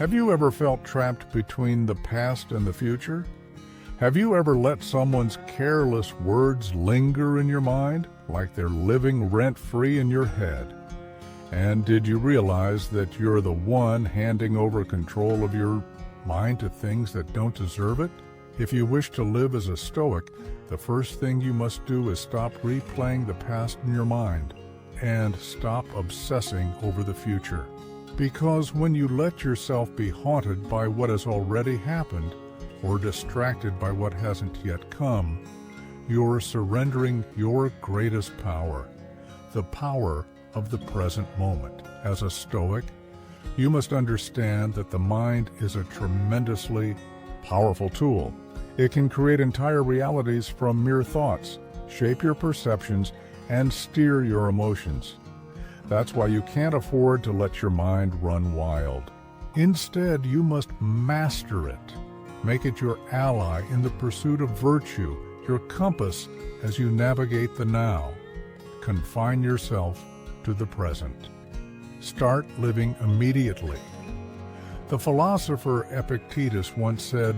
Have you ever felt trapped between the past and the future? Have you ever let someone's careless words linger in your mind, like they're living rent-free in your head? And did you realize that you're the one handing over control of your mind to things that don't deserve it? If you wish to live as a Stoic, the first thing you must do is stop replaying the past in your mind and stop obsessing over the future. Because when you let yourself be haunted by what has already happened or distracted by what hasn't yet come, you're surrendering your greatest power, the power of the present moment. As a Stoic, you must understand that the mind is a tremendously powerful tool. It can create entire realities from mere thoughts, shape your perceptions, and steer your emotions. That's why you can't afford to let your mind run wild. Instead, you must master it. Make it your ally in the pursuit of virtue, your compass as you navigate the now. Confine yourself to the present. Start living immediately. The philosopher Epictetus once said,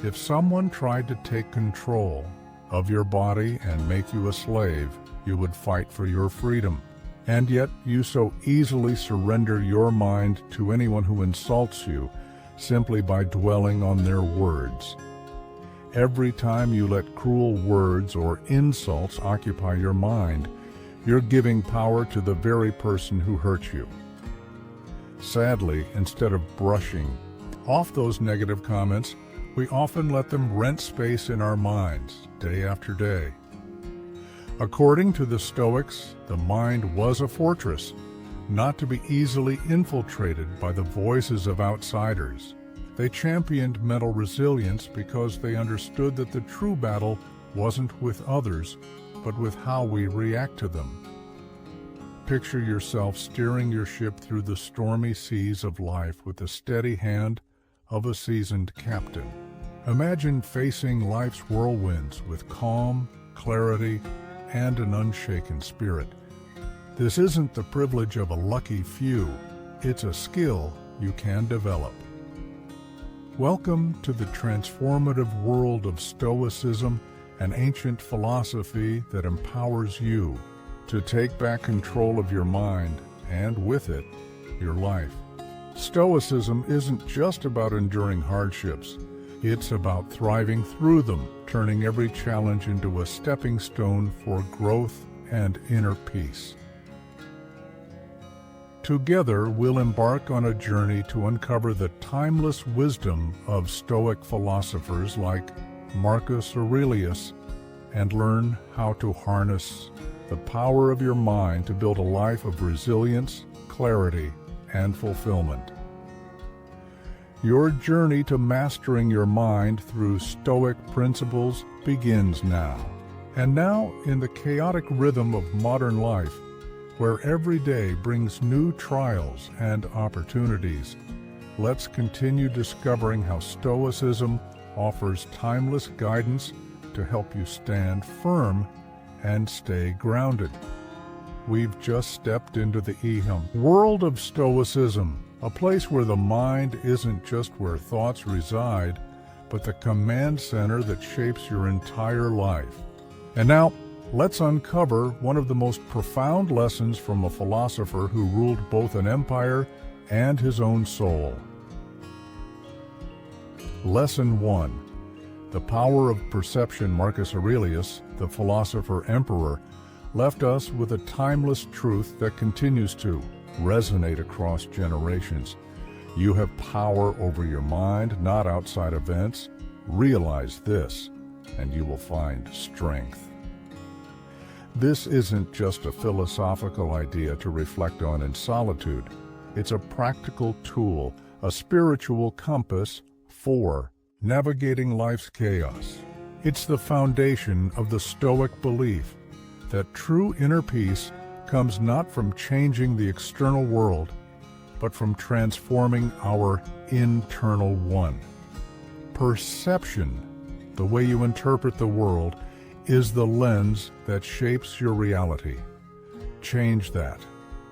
"If someone tried to take control of your body and make you a slave, you would fight for your freedom. And yet you so easily surrender your mind to anyone who insults you simply by dwelling on their words. Every time you let cruel words or insults occupy your mind, you're giving power to the very person who hurt you." Sadly, instead of brushing off those negative comments, we often let them rent space in our minds day after day. According to the Stoics, the mind was a fortress, not to be easily infiltrated by the voices of outsiders. They championed mental resilience because they understood that the true battle wasn't with others, but with how we react to them. Picture yourself steering your ship through the stormy seas of life with the steady hand of a seasoned captain. Imagine facing life's whirlwinds with calm, clarity, and an unshaken spirit. This isn't the privilege of a lucky few, it's a skill you can develop. Welcome to the transformative world of Stoicism, an ancient philosophy that empowers you to take back control of your mind and, with it, your life. Stoicism isn't just about enduring hardships. It's about thriving through them, turning every challenge into a stepping stone for growth and inner peace. Together, we'll embark on a journey to uncover the timeless wisdom of Stoic philosophers like Marcus Aurelius and learn how to harness the power of your mind to build a life of resilience, clarity, and fulfillment. Your journey to mastering your mind through Stoic principles begins now. And now, in the chaotic rhythm of modern life, where every day brings new trials and opportunities, let's continue discovering how Stoicism offers timeless guidance to help you stand firm and stay grounded. We've just stepped into the world of Stoicism, a place where the mind isn't just where thoughts reside, but the command center that shapes your entire life. And now, let's uncover one of the most profound lessons from a philosopher who ruled both an empire and his own soul. Lesson 1. The power of perception. Marcus Aurelius, the philosopher-emperor, left us with a timeless truth that continues to resonate across generations. You have power over your mind, not outside events. Realize this, and you will find strength. This isn't just a philosophical idea to reflect on in solitude. It's a practical tool, a spiritual compass for navigating life's chaos. It's the foundation of the Stoic belief that true inner peace comes not from changing the external world, but from transforming our internal one. Perception, the way you interpret the world, is the lens that shapes your reality. Change that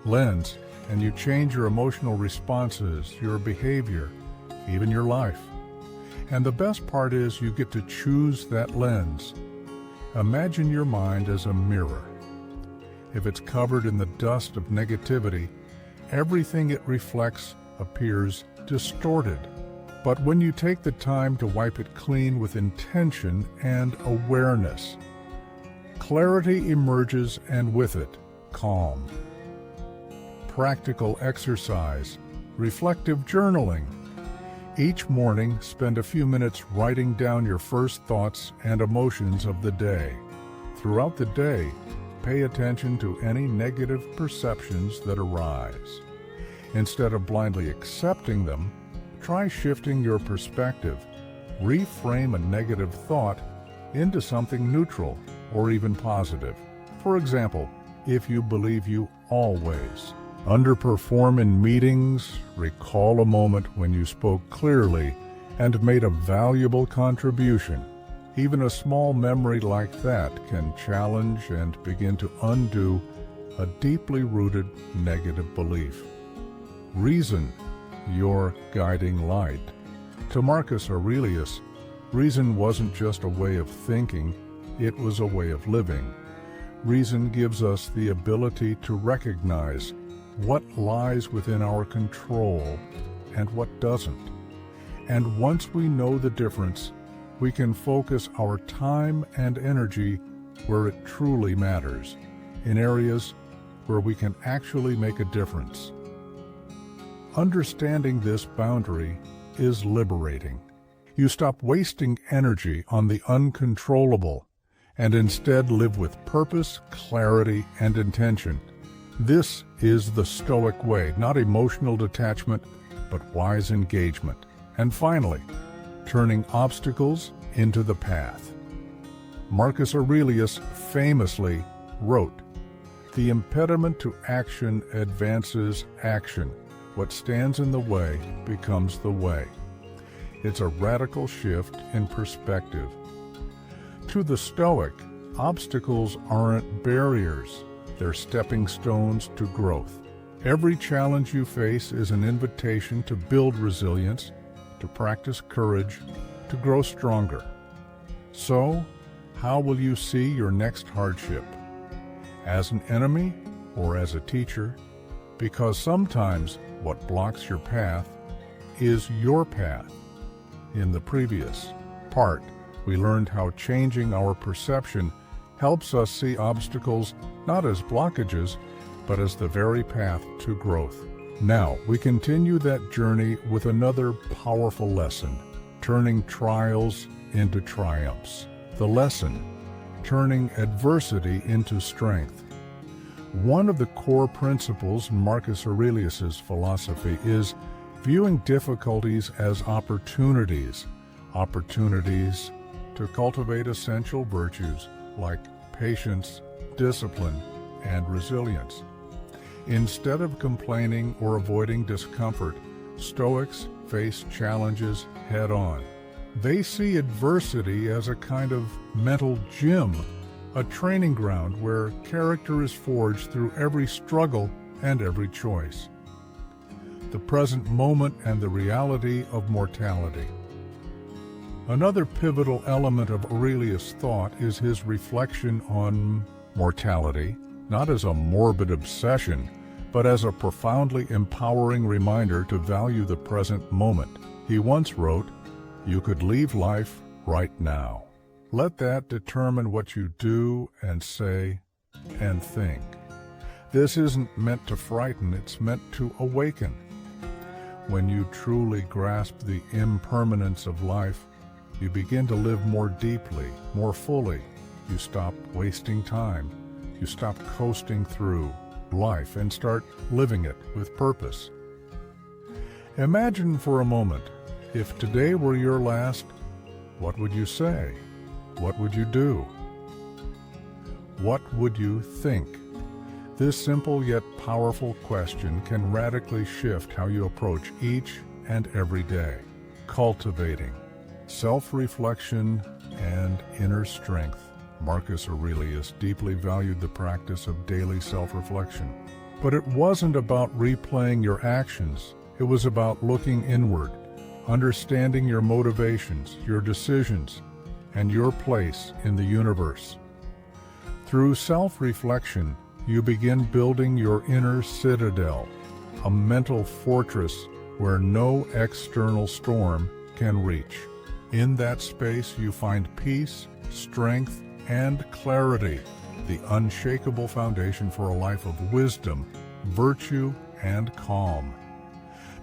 lens, and you change your emotional responses, your behavior, even your life. And the best part is you get to choose that lens. Imagine your mind as a mirror. If it's covered in the dust of negativity, everything it reflects appears distorted. But when you take the time to wipe it clean with intention and awareness, clarity emerges, and with it, calm. Practical exercise, reflective journaling. Each morning, spend a few minutes writing down your first thoughts and emotions of the day. Throughout the day, pay attention to any negative perceptions that arise. Instead of blindly accepting them, try shifting your perspective. Reframe a negative thought into something neutral or even positive. For example, if you believe you always underperform in meetings, recall a moment when you spoke clearly and made a valuable contribution. Even a small memory like that can challenge and begin to undo a deeply rooted negative belief. Reason, your guiding light. To Marcus Aurelius, reason wasn't just a way of thinking, it was a way of living. Reason gives us the ability to recognize what lies within our control and what doesn't. And once we know the difference, we can focus our time and energy where it truly matters, in areas where we can actually make a difference. Understanding this boundary is liberating. You stop wasting energy on the uncontrollable and instead live with purpose, clarity, and intention. This is the Stoic way, not emotional detachment, but wise engagement. And finally, turning obstacles into the path. Marcus Aurelius famously wrote, "The impediment to action advances action. What stands in the way becomes the way." It's a radical shift in perspective. To the Stoic, obstacles aren't barriers. They're stepping stones to growth. Every challenge you face is an invitation to build resilience, to practice courage, to grow stronger. So, how will you see your next hardship? As an enemy or as a teacher? Because sometimes what blocks your path is your path. In the previous part, we learned how changing our perception helps us see obstacles not as blockages, but as the very path to growth. Now, we continue that journey with another powerful lesson, turning trials into triumphs. The lesson, turning adversity into strength. One of the core principles in Marcus Aurelius's philosophy is viewing difficulties as opportunities to cultivate essential virtues like patience, discipline, and resilience. Instead of complaining or avoiding discomfort, Stoics face challenges head-on. They see adversity as a kind of mental gym, a training ground where character is forged through every struggle and every choice. The present moment and the reality of mortality. Another pivotal element of Aurelius' thought is his reflection on mortality, not as a morbid obsession, but as a profoundly empowering reminder to value the present moment. He once wrote, "You could leave life right now." Let that determine what you do and say and think. This isn't meant to frighten, it's meant to awaken. When you truly grasp the impermanence of life, you begin to live more deeply, more fully. You stop wasting time. You stop coasting through life and start living it with purpose. Imagine for a moment, if today were your last, what would you say? What would you do? What would you think? This simple yet powerful question can radically shift how you approach each and every day. Cultivating self-reflection and inner strength. Marcus Aurelius deeply valued the practice of daily self-reflection. But it wasn't about replaying your actions. It was about looking inward, understanding your motivations, your decisions, and your place in the universe. Through self-reflection, you begin building your inner citadel, a mental fortress where no external storm can reach. In that space, you find peace, strength, and clarity, the unshakable foundation for a life of wisdom, virtue, and calm.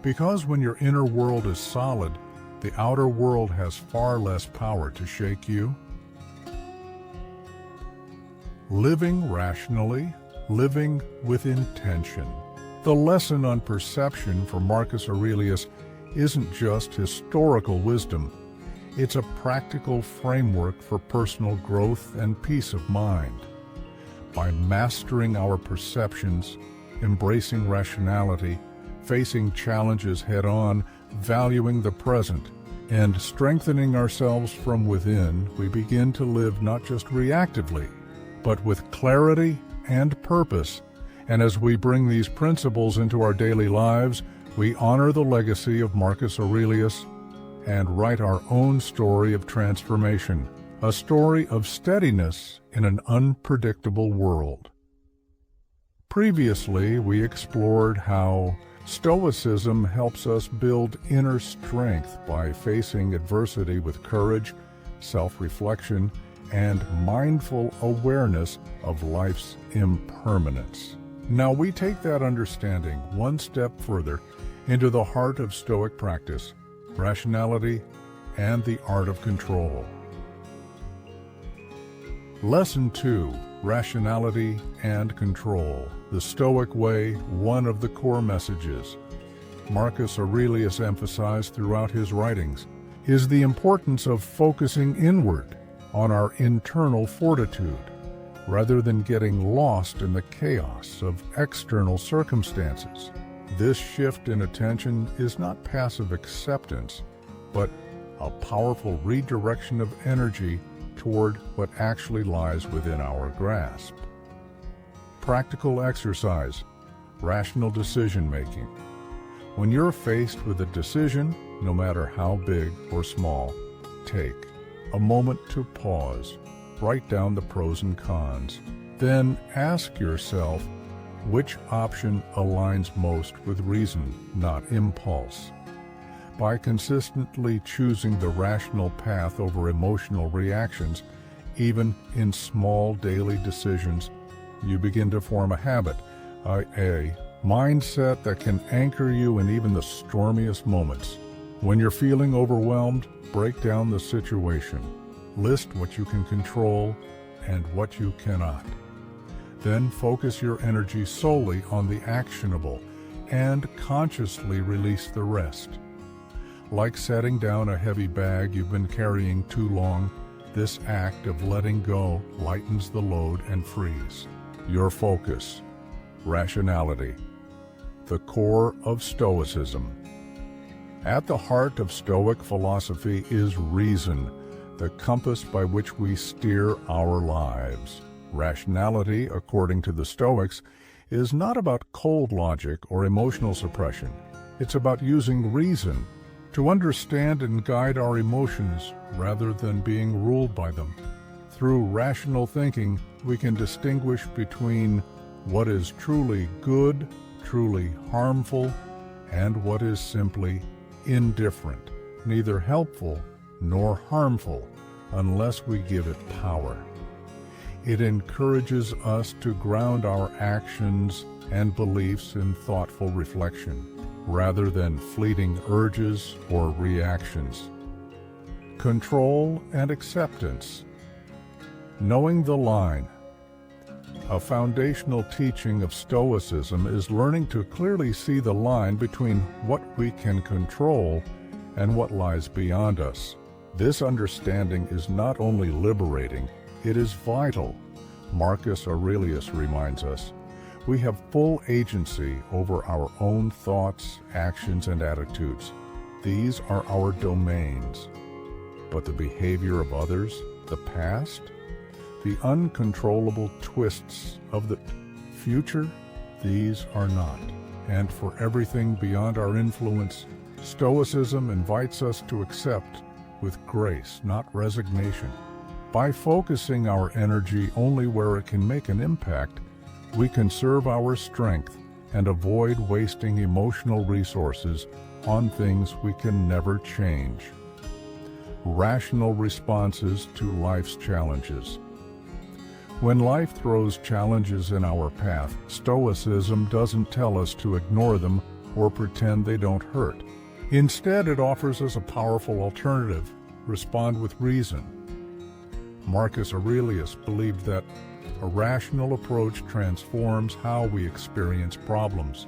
Because when your inner world is solid, the outer world has far less power to shake you. Living rationally, living with intention. The lesson on perception for Marcus Aurelius isn't just historical wisdom. It's a practical framework for personal growth and peace of mind. By mastering our perceptions, embracing rationality, facing challenges head-on, valuing the present, and strengthening ourselves from within, we begin to live not just reactively, but with clarity and purpose. And as we bring these principles into our daily lives, we honor the legacy of Marcus Aurelius and write our own story of transformation, a story of steadiness in an unpredictable world. Previously, we explored how Stoicism helps us build inner strength by facing adversity with courage, self-reflection, and mindful awareness of life's impermanence. Now we take that understanding one step further into the heart of Stoic practice, rationality, and the art of control. Lesson 2, Rationality and Control. The Stoic Way, one of the core messages Marcus Aurelius emphasized throughout his writings, is the importance of focusing inward on our internal fortitude, rather than getting lost in the chaos of external circumstances. This shift in attention is not passive acceptance, but a powerful redirection of energy toward what actually lies within our grasp. Practical exercise, rational decision-making. When you're faced with a decision, no matter how big or small, take a moment to pause, write down the pros and cons, then ask yourself which option aligns most with reason, not impulse. By consistently choosing the rational path over emotional reactions, even in small daily decisions, you begin to form a habit, a mindset that can anchor you in even the stormiest moments. When you're feeling overwhelmed, break down the situation. List what you can control and what you cannot. Then focus your energy solely on the actionable and consciously release the rest. Like setting down a heavy bag you've been carrying too long, this act of letting go lightens the load and frees your focus. Rationality, the core of Stoicism. At the heart of Stoic philosophy is reason, the compass by which we steer our lives. Rationality, according to the Stoics, is not about cold logic or emotional suppression. It's about using reason to understand and guide our emotions rather than being ruled by them. Through rational thinking, we can distinguish between what is truly good, truly harmful, and what is simply indifferent, neither helpful nor harmful, unless we give it power. It encourages us to ground our actions and beliefs in thoughtful reflection, rather than fleeting urges or reactions. Control and acceptance. Knowing the line. A foundational teaching of Stoicism is learning to clearly see the line between what we can control and what lies beyond us. This understanding is not only liberating, it is vital. Marcus Aurelius reminds us, we have full agency over our own thoughts, actions, and attitudes. These are our domains. But the behavior of others, the past, the uncontrollable twists of the future, these are not. And for everything beyond our influence, Stoicism invites us to accept with grace, not resignation. By focusing our energy only where it can make an impact, we conserve our strength and avoid wasting emotional resources on things we can never change. Rational responses to life's challenges. When life throws challenges in our path, Stoicism doesn't tell us to ignore them or pretend they don't hurt. Instead, it offers us a powerful alternative: respond with reason. Marcus Aurelius believed that a rational approach transforms how we experience problems.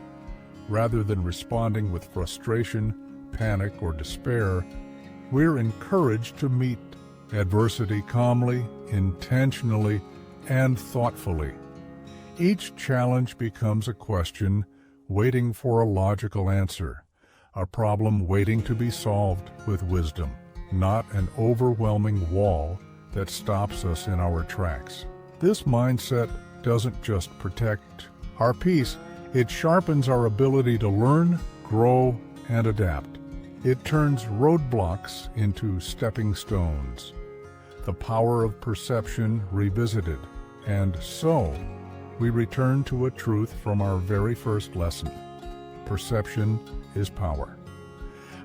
Rather than responding with frustration, panic, or despair, we're encouraged to meet adversity calmly, intentionally, and thoughtfully. Each challenge becomes a question waiting for a logical answer, a problem waiting to be solved with wisdom, not an overwhelming wall that stops us in our tracks. This mindset doesn't just protect our peace, it sharpens our ability to learn, grow, and adapt. It turns roadblocks into stepping stones. The power of perception revisited. And so, we return to a truth from our very first lesson. Perception is power.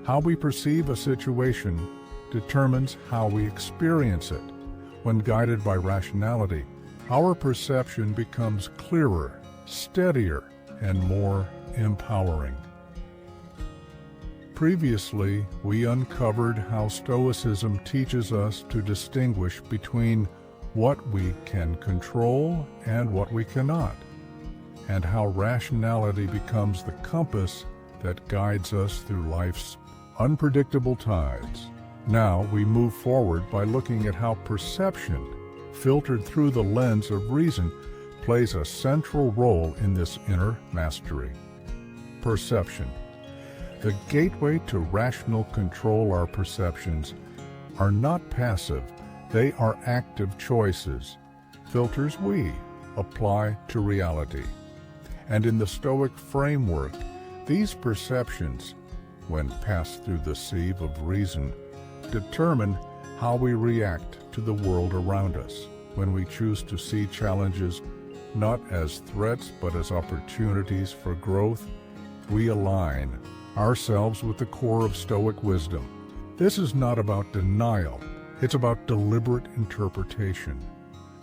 How we perceive a situation determines how we experience it. When guided by rationality, our perception becomes clearer, steadier, and more empowering. Previously, we uncovered how Stoicism teaches us to distinguish between what we can control and what we cannot, and how rationality becomes the compass that guides us through life's unpredictable tides. Now we move forward by looking at how perception, filtered through the lens of reason, plays a central role in this inner mastery. Perception. The gateway to rational control. Our perceptions are not passive, they are active choices, filters we apply to reality. And in the Stoic framework, these perceptions, when passed through the sieve of reason, determine how we react to the world around us. When we choose to see challenges not as threats but as opportunities for growth, we align ourselves with the core of Stoic wisdom. This is not about denial, it's about deliberate interpretation.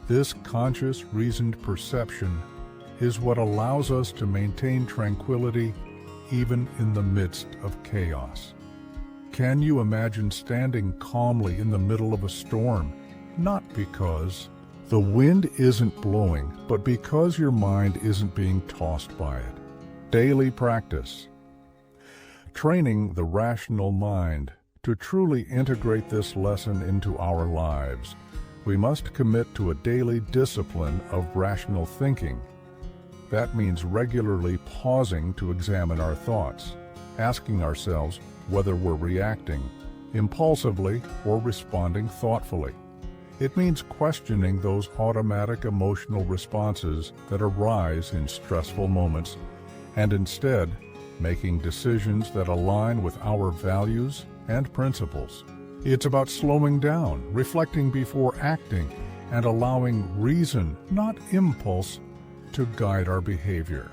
This conscious, reasoned perception is what allows us to maintain tranquility even in the midst of chaos. Can you imagine standing calmly in the middle of a storm, not because the wind isn't blowing, but because your mind isn't being tossed by it? Daily practice. Training the rational mind. To truly integrate this lesson into our lives, we must commit to a daily discipline of rational thinking. That means regularly pausing to examine our thoughts, asking ourselves whether we're reacting impulsively or responding thoughtfully. It means questioning those automatic emotional responses that arise in stressful moments and instead making decisions that align with our values and principles. It's about slowing down, reflecting before acting, and allowing reason, not impulse, to guide our behavior.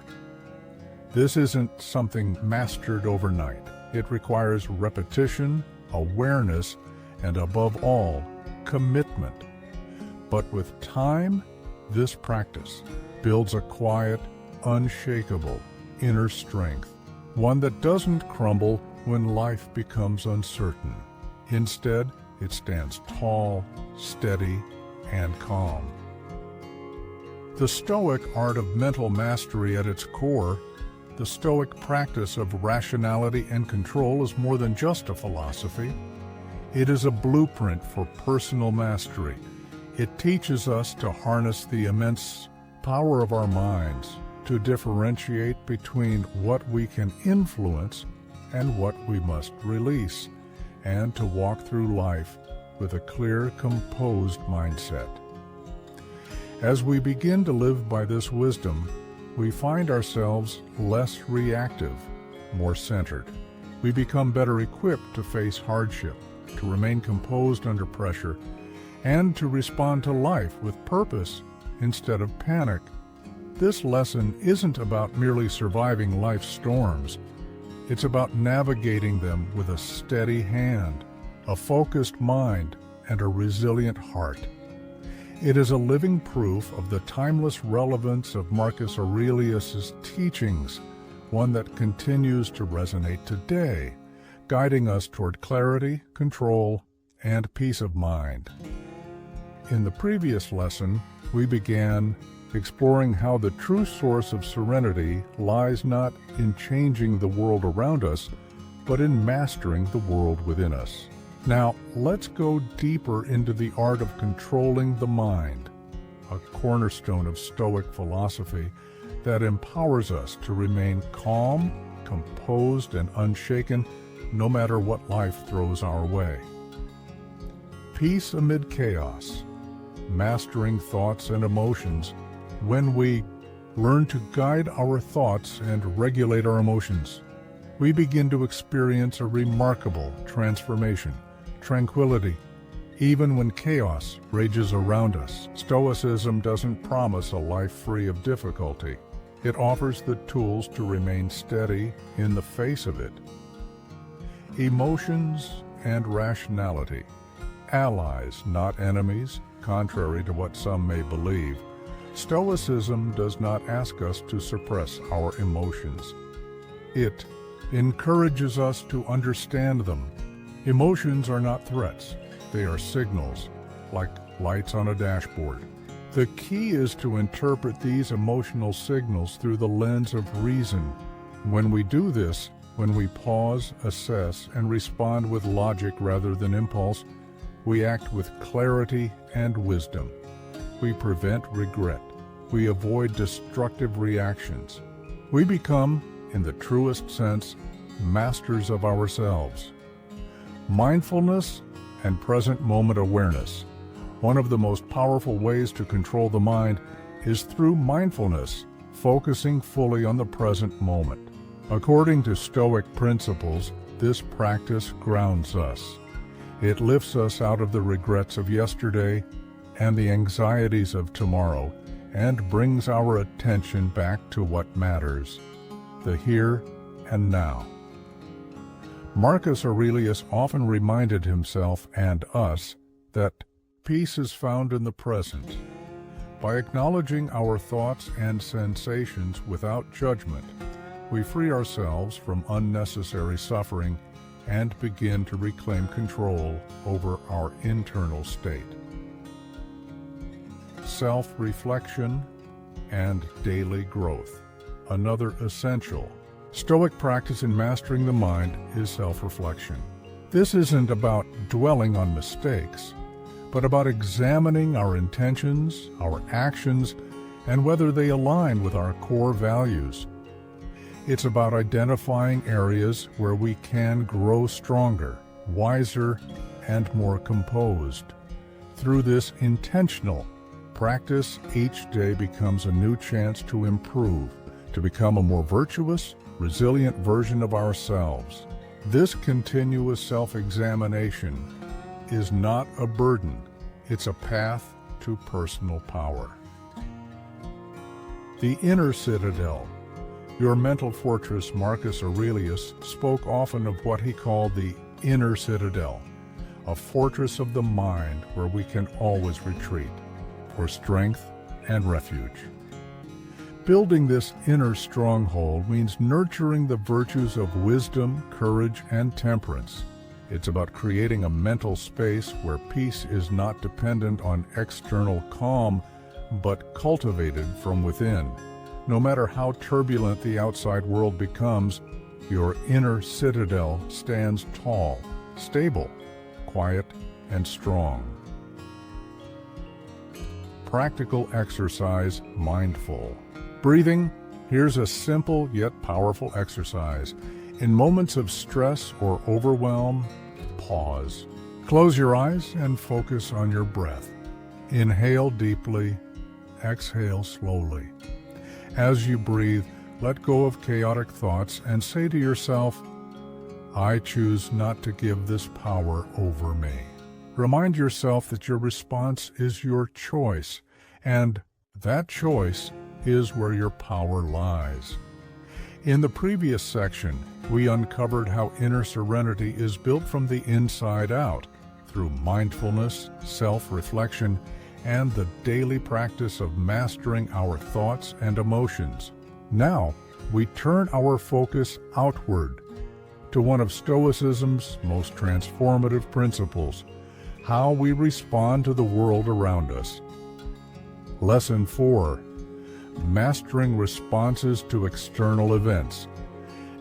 This isn't something mastered overnight. It requires repetition, awareness, and above all, commitment. But with time, this practice builds a quiet, unshakable inner strength, one that doesn't crumble when life becomes uncertain. Instead, it stands tall, steady, and calm. The Stoic art of mental mastery at its core, the Stoic practice of rationality and control, is more than just a philosophy. It is a blueprint for personal mastery. It teaches us to harness the immense power of our minds, to differentiate between what we can influence and what we must release, and to walk through life with a clear, composed mindset. As we begin to live by this wisdom, we find ourselves less reactive, more centered. We become better equipped to face hardship, to remain composed under pressure, and to respond to life with purpose instead of panic. This lesson isn't about merely surviving life's storms. It's about navigating them with a steady hand, a focused mind, and a resilient heart. It is a living proof of the timeless relevance of Marcus Aurelius's teachings, one that continues to resonate today, guiding us toward clarity, control, and peace of mind. In the previous lesson, we began exploring how the true source of serenity lies not in changing the world around us, but in mastering the world within us. Now, let's go deeper into the art of controlling the mind, a cornerstone of Stoic philosophy that empowers us to remain calm, composed, and unshaken no matter what life throws our way. Peace amid chaos, mastering thoughts and emotions. When we learn to guide our thoughts and regulate our emotions, we begin to experience a remarkable transformation, tranquility, even when chaos rages around us. Stoicism doesn't promise a life free of difficulty. It offers the tools to remain steady in the face of it. Emotions and rationality, allies, not enemies, contrary to what some may believe. Stoicism does not ask us to suppress our emotions. It encourages us to understand them. Emotions are not threats. They are signals, like lights on a dashboard. The key is to interpret these emotional signals through the lens of reason. When we do this, when we pause, assess, and respond with logic rather than impulse, we act with clarity and wisdom. We prevent regret. We avoid destructive reactions. We become, in the truest sense, masters of ourselves. Mindfulness and present moment awareness. One of the most powerful ways to control the mind is through mindfulness, focusing fully on the present moment. According to Stoic principles, this practice grounds us. It lifts us out of the regrets of yesterday and the anxieties of tomorrow, and brings our attention back to what matters, the here and now. Marcus Aurelius often reminded himself and us that peace is found in the present. By acknowledging our thoughts and sensations without judgment, we free ourselves from unnecessary suffering and begin to reclaim control over our internal state. Self-reflection and daily growth. Another essential Stoic practice in mastering the mind is self-reflection. This isn't about dwelling on mistakes, but about examining our intentions, our actions, and whether they align with our core values. It's about identifying areas where we can grow stronger, wiser, and more composed. Through this intentional practice, each day becomes a new chance to improve, to become a more virtuous, resilient version of ourselves. This continuous self-examination is not a burden, it's a path to personal power. The inner citadel. Your mental fortress, Marcus Aurelius, spoke often of what he called the inner citadel, a fortress of the mind where we can always retreat for strength and refuge. Building this inner stronghold means nurturing the virtues of wisdom, courage, and temperance. It's about creating a mental space where peace is not dependent on external calm, but cultivated from within. No matter how turbulent the outside world becomes, your inner citadel stands tall, stable, quiet, and strong. Practical exercise, mindful. Breathing. Here's a simple yet powerful exercise. In moments of stress or overwhelm, pause. Close your eyes and focus on your breath. Inhale deeply, exhale slowly. As you breathe, let go of chaotic thoughts and say to yourself, I choose not to give this power over me. Remind yourself that your response is your choice, and that choice is where your power lies. In the previous section, we uncovered how inner serenity is built from the inside out through mindfulness, self-reflection, and the daily practice of mastering our thoughts and emotions. Now, we turn our focus outward to one of Stoicism's most transformative principles, how we respond to the world around us. Lesson 4. Mastering responses to external events.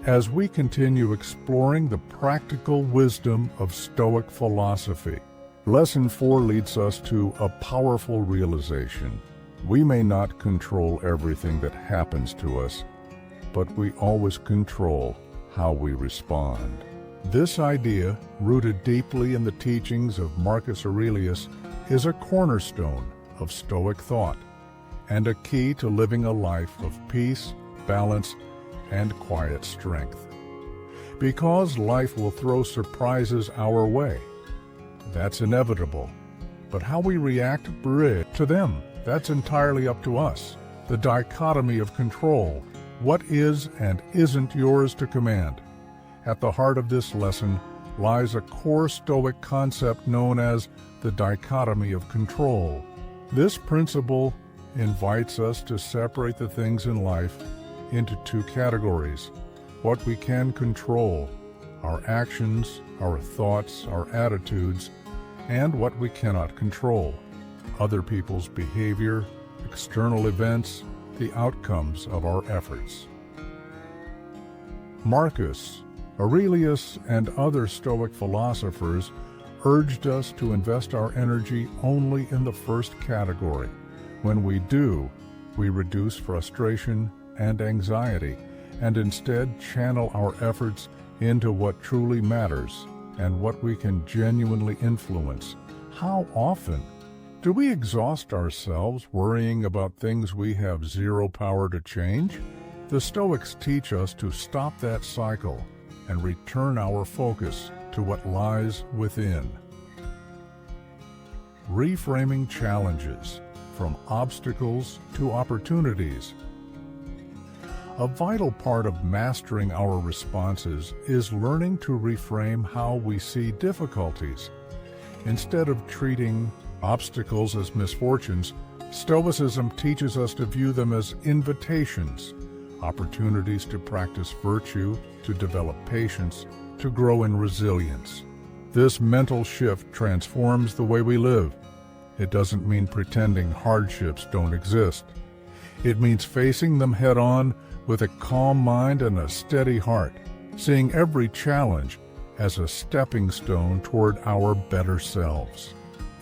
As we continue exploring the practical wisdom of Stoic philosophy, Lesson 4 leads us to a powerful realization. We may not control everything that happens to us, but we always control how we respond. This idea, rooted deeply in the teachings of Marcus Aurelius, is a cornerstone of Stoic thought and a key to living a life of peace, balance, and quiet strength. Because life will throw surprises our way, that's inevitable. But how we react to them, that's entirely up to us. The dichotomy of control, what is and isn't yours to command. At the heart of this lesson lies a core Stoic concept known as the dichotomy of control. This principle invites us to separate the things in life into two categories: what we can control, our actions, our thoughts, our attitudes, and what we cannot control, other people's behavior, external events, the outcomes of our efforts. Marcus Aurelius and other Stoic philosophers urged us to invest our energy only in the first category. When we do, we reduce frustration and anxiety, and instead channel our efforts into what truly matters and what we can genuinely influence. How often do we exhaust ourselves worrying about things we have zero power to change? The Stoics teach us to stop that cycle and return our focus to what lies within. Reframing challenges from obstacles to opportunities. A vital part of mastering our responses is learning to reframe how we see difficulties. Instead of treating obstacles as misfortunes, Stoicism teaches us to view them as invitations, opportunities to practice virtue, to develop patience, to grow in resilience. This mental shift transforms the way we live. It doesn't mean pretending hardships don't exist. It means facing them head-on with a calm mind and a steady heart, seeing every challenge as a stepping stone toward our better selves.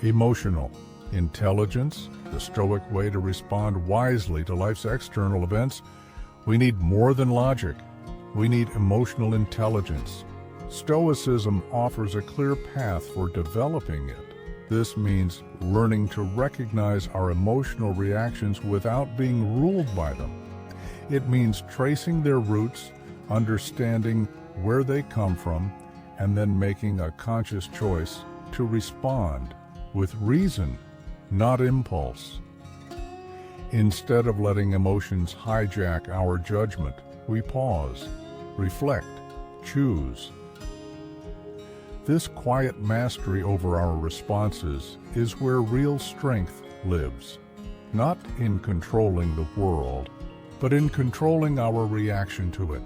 Emotional intelligence, the Stoic way to respond wisely to life's external events. We need more than logic. We need emotional intelligence. Stoicism offers a clear path for developing it. This means learning to recognize our emotional reactions without being ruled by them. It means tracing their roots, understanding where they come from, and then making a conscious choice to respond with reason, not impulse. Instead of letting emotions hijack our judgment, we pause, reflect, choose. This quiet mastery over our responses is where real strength lives, not in controlling the world, but in controlling our reaction to it.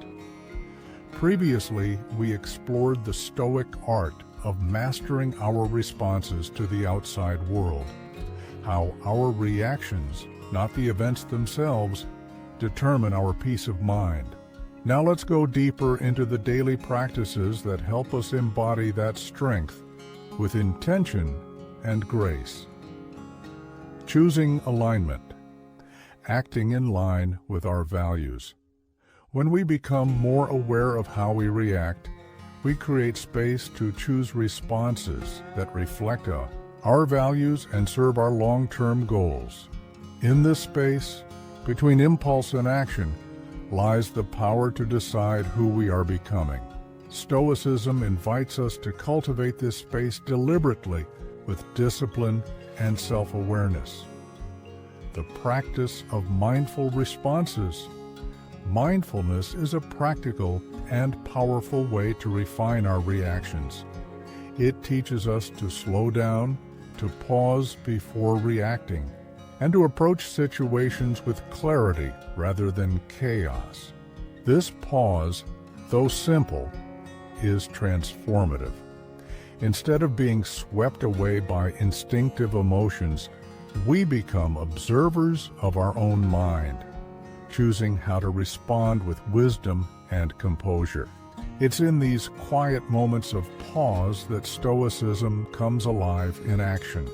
Previously, we explored the Stoic art of mastering our responses to the outside world, how our reactions, not the events themselves, determine our peace of mind. Now let's go deeper into the daily practices that help us embody that strength with intention and grace. Choosing alignment, acting in line with our values. When we become more aware of how we react, we create space to choose responses that reflect our values and serve our long-term goals. In this space, between impulse and action, lies the power to decide who we are becoming. Stoicism invites us to cultivate this space deliberately with discipline and self-awareness. The practice of mindful responses. Mindfulness is a practical and powerful way to refine our reactions. It teaches us to slow down, to pause before reacting, and to approach situations with clarity rather than chaos. This pause, though simple, is transformative. Instead of being swept away by instinctive emotions, we become observers of our own mind, choosing how to respond with wisdom and composure. It's in these quiet moments of pause that Stoicism comes alive in action.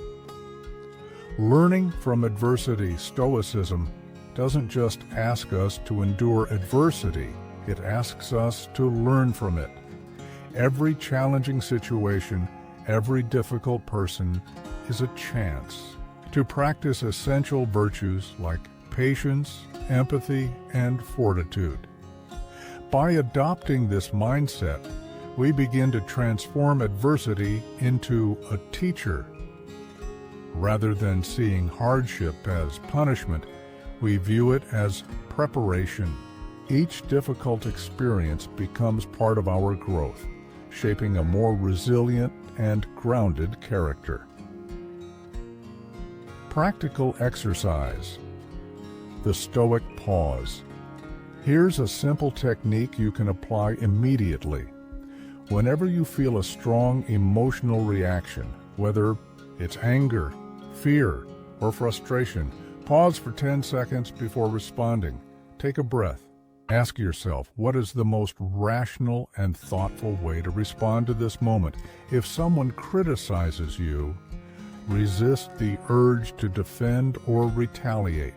Learning from adversity, Stoicism doesn't just ask us to endure adversity, it asks us to learn from it. Every challenging situation, every difficult person is a chance to practice essential virtues like patience, empathy, and fortitude. By adopting this mindset, we begin to transform adversity into a teacher. Rather than seeing hardship as punishment, we view it as preparation. Each difficult experience becomes part of our growth, shaping a more resilient and grounded character. Practical exercise. The Stoic pause. Here's a simple technique you can apply immediately. Whenever you feel a strong emotional reaction, whether it's anger, fear, or frustration, pause for 10 seconds before responding. Take a breath. Ask yourself, what is the most rational and thoughtful way to respond to this moment? If someone criticizes you, resist the urge to defend or retaliate.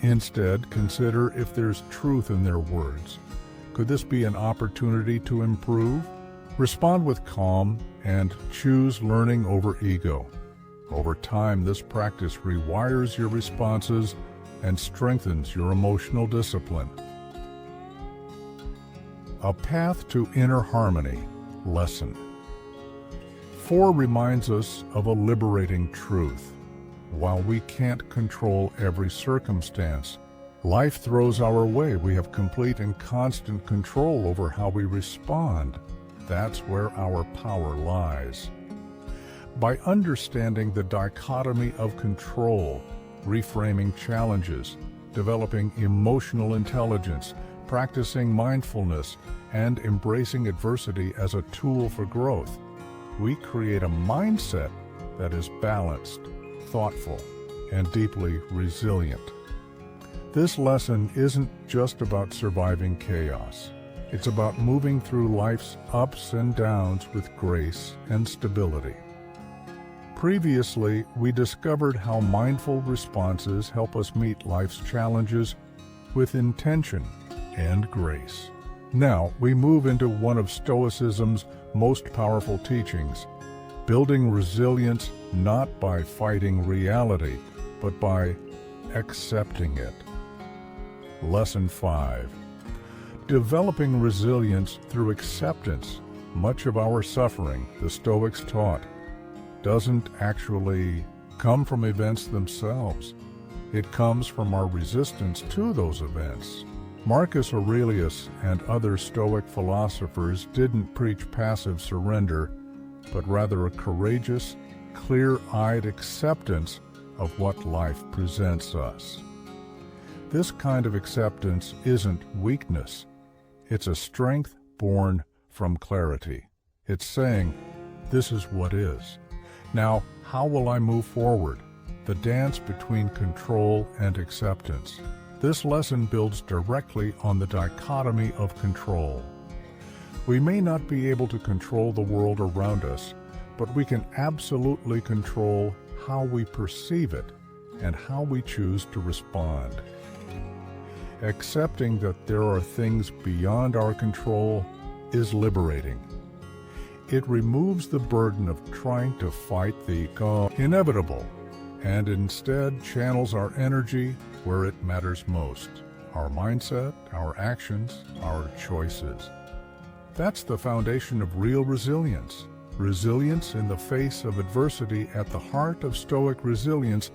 Instead, consider if there's truth in their words. Could this be an opportunity to improve? Respond with calm and choose learning over ego. Over time, this practice rewires your responses and strengthens your emotional discipline. A path to inner harmony. Lesson 4 reminds us of a liberating truth. While we can't control every circumstance, life throws our way. We have complete and constant control over how we respond. That's where our power lies. By understanding the dichotomy of control, reframing challenges, developing emotional intelligence, practicing mindfulness, and embracing adversity as a tool for growth, we create a mindset that is balanced, thoughtful, and deeply resilient. This lesson isn't just about surviving chaos. It's about moving through life's ups and downs with grace and stability. Previously, we discovered how mindful responses help us meet life's challenges with intention and grace. Now, we move into one of Stoicism's most powerful teachings, building resilience not by fighting reality, but by accepting it. Lesson 5. Developing resilience through acceptance. Much of our suffering, the Stoics taught, doesn't actually come from events themselves. It comes from our resistance to those events. Marcus Aurelius and other Stoic philosophers didn't preach passive surrender, but rather a courageous, clear-eyed acceptance of what life presents us. This kind of acceptance isn't weakness. It's a strength born from clarity. It's saying, this is what is. Now, how will I move forward? The dance between control and acceptance. This lesson builds directly on the dichotomy of control. We may not be able to control the world around us, but we can absolutely control how we perceive it and how we choose to respond. Accepting that there are things beyond our control is liberating. It removes the burden of trying to fight the inevitable and instead channels our energy where it matters most, our mindset, our actions, our choices. That's the foundation of real resilience. Resilience in the face of adversity. At the heart of Stoic resilience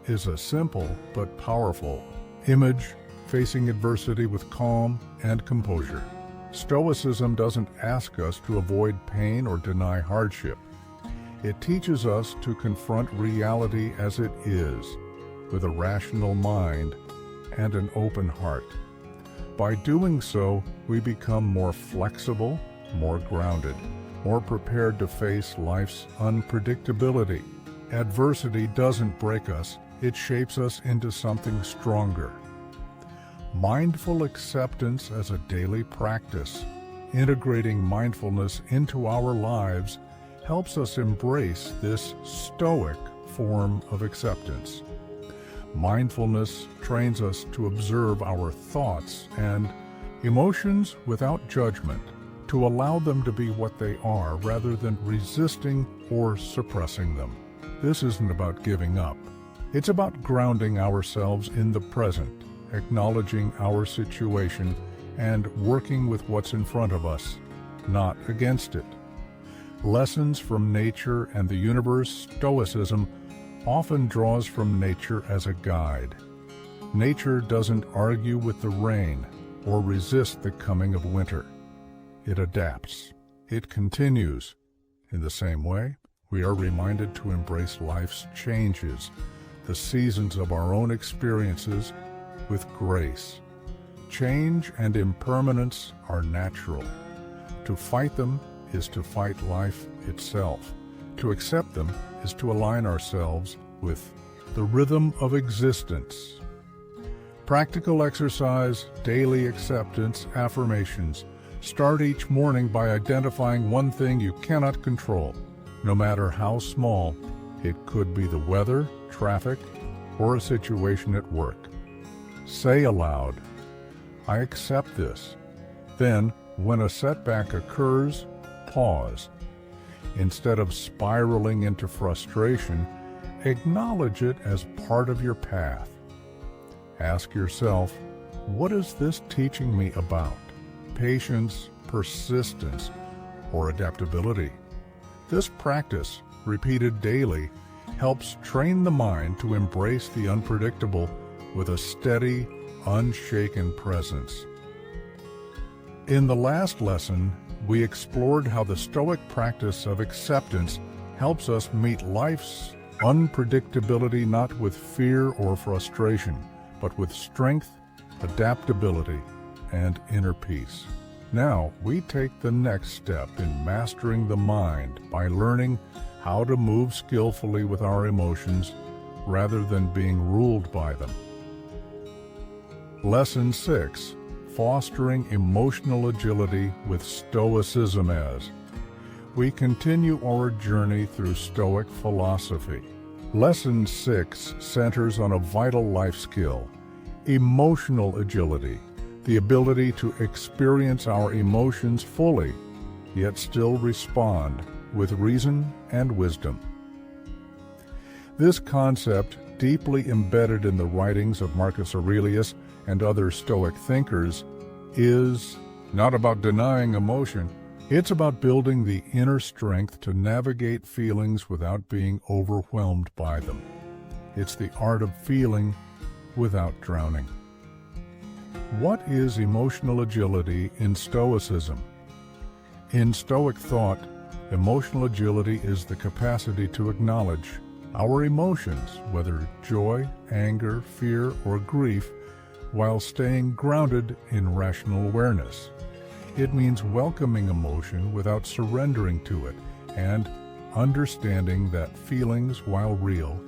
is a simple but powerful image, facing adversity with calm and composure. Stoicism doesn't ask us to avoid pain or deny hardship. It teaches us to confront reality as it is, with a rational mind and an open heart. By doing so, we become more flexible, more grounded, more prepared to face life's unpredictability. Adversity doesn't break us, it shapes us into something stronger. Mindful acceptance as a daily practice, integrating mindfulness into our lives, helps us embrace this Stoic form of acceptance. Mindfulness trains us to observe our thoughts and emotions without judgment, to allow them to be what they are rather than resisting or suppressing them. This isn't about giving up. It's about grounding ourselves in the present, acknowledging our situation, and working with what's in front of us, not against it. Lessons from nature and the universe. Stoicism often draws from nature as a guide. Nature doesn't argue with the rain or resist the coming of winter. It adapts. It continues. In the same way, we are reminded to embrace life's changes, the seasons of our own experiences, with grace. Change and impermanence are natural. To fight them is to fight life itself. To accept them is to align ourselves with the rhythm of existence. Practical exercise, daily acceptance, affirmations. Start each morning by identifying one thing you cannot control, no matter how small. It could be the weather, traffic, or a situation at work. Say aloud, "I accept this." Then, when a setback occurs, pause. Instead of spiraling into frustration, acknowledge it as part of your path. Ask yourself, what is this teaching me about? Patience, persistence, or adaptability? This practice, repeated daily, helps train the mind to embrace the unpredictable with a steady, unshaken presence. In the last lesson, we explored how the Stoic practice of acceptance helps us meet life's unpredictability not with fear or frustration, but with strength, adaptability, and inner peace. Now, we take the next step in mastering the mind by learning how to move skillfully with our emotions rather than being ruled by them. Lesson 6. Fostering emotional agility with Stoicism. As we continue our journey through Stoic philosophy, Lesson 6 centers on a vital life skill, emotional agility, the ability to experience our emotions fully, yet still respond with reason and wisdom. This concept, deeply embedded in the writings of Marcus Aurelius and other Stoic thinkers, is not about denying emotion. It's about building the inner strength to navigate feelings without being overwhelmed by them. It's the art of feeling without drowning. What is emotional agility in Stoicism? In Stoic thought, emotional agility is the capacity to acknowledge our emotions, whether joy, anger, fear, or grief, while staying grounded in rational awareness. It means welcoming emotion without surrendering to it, and understanding that feelings, while real,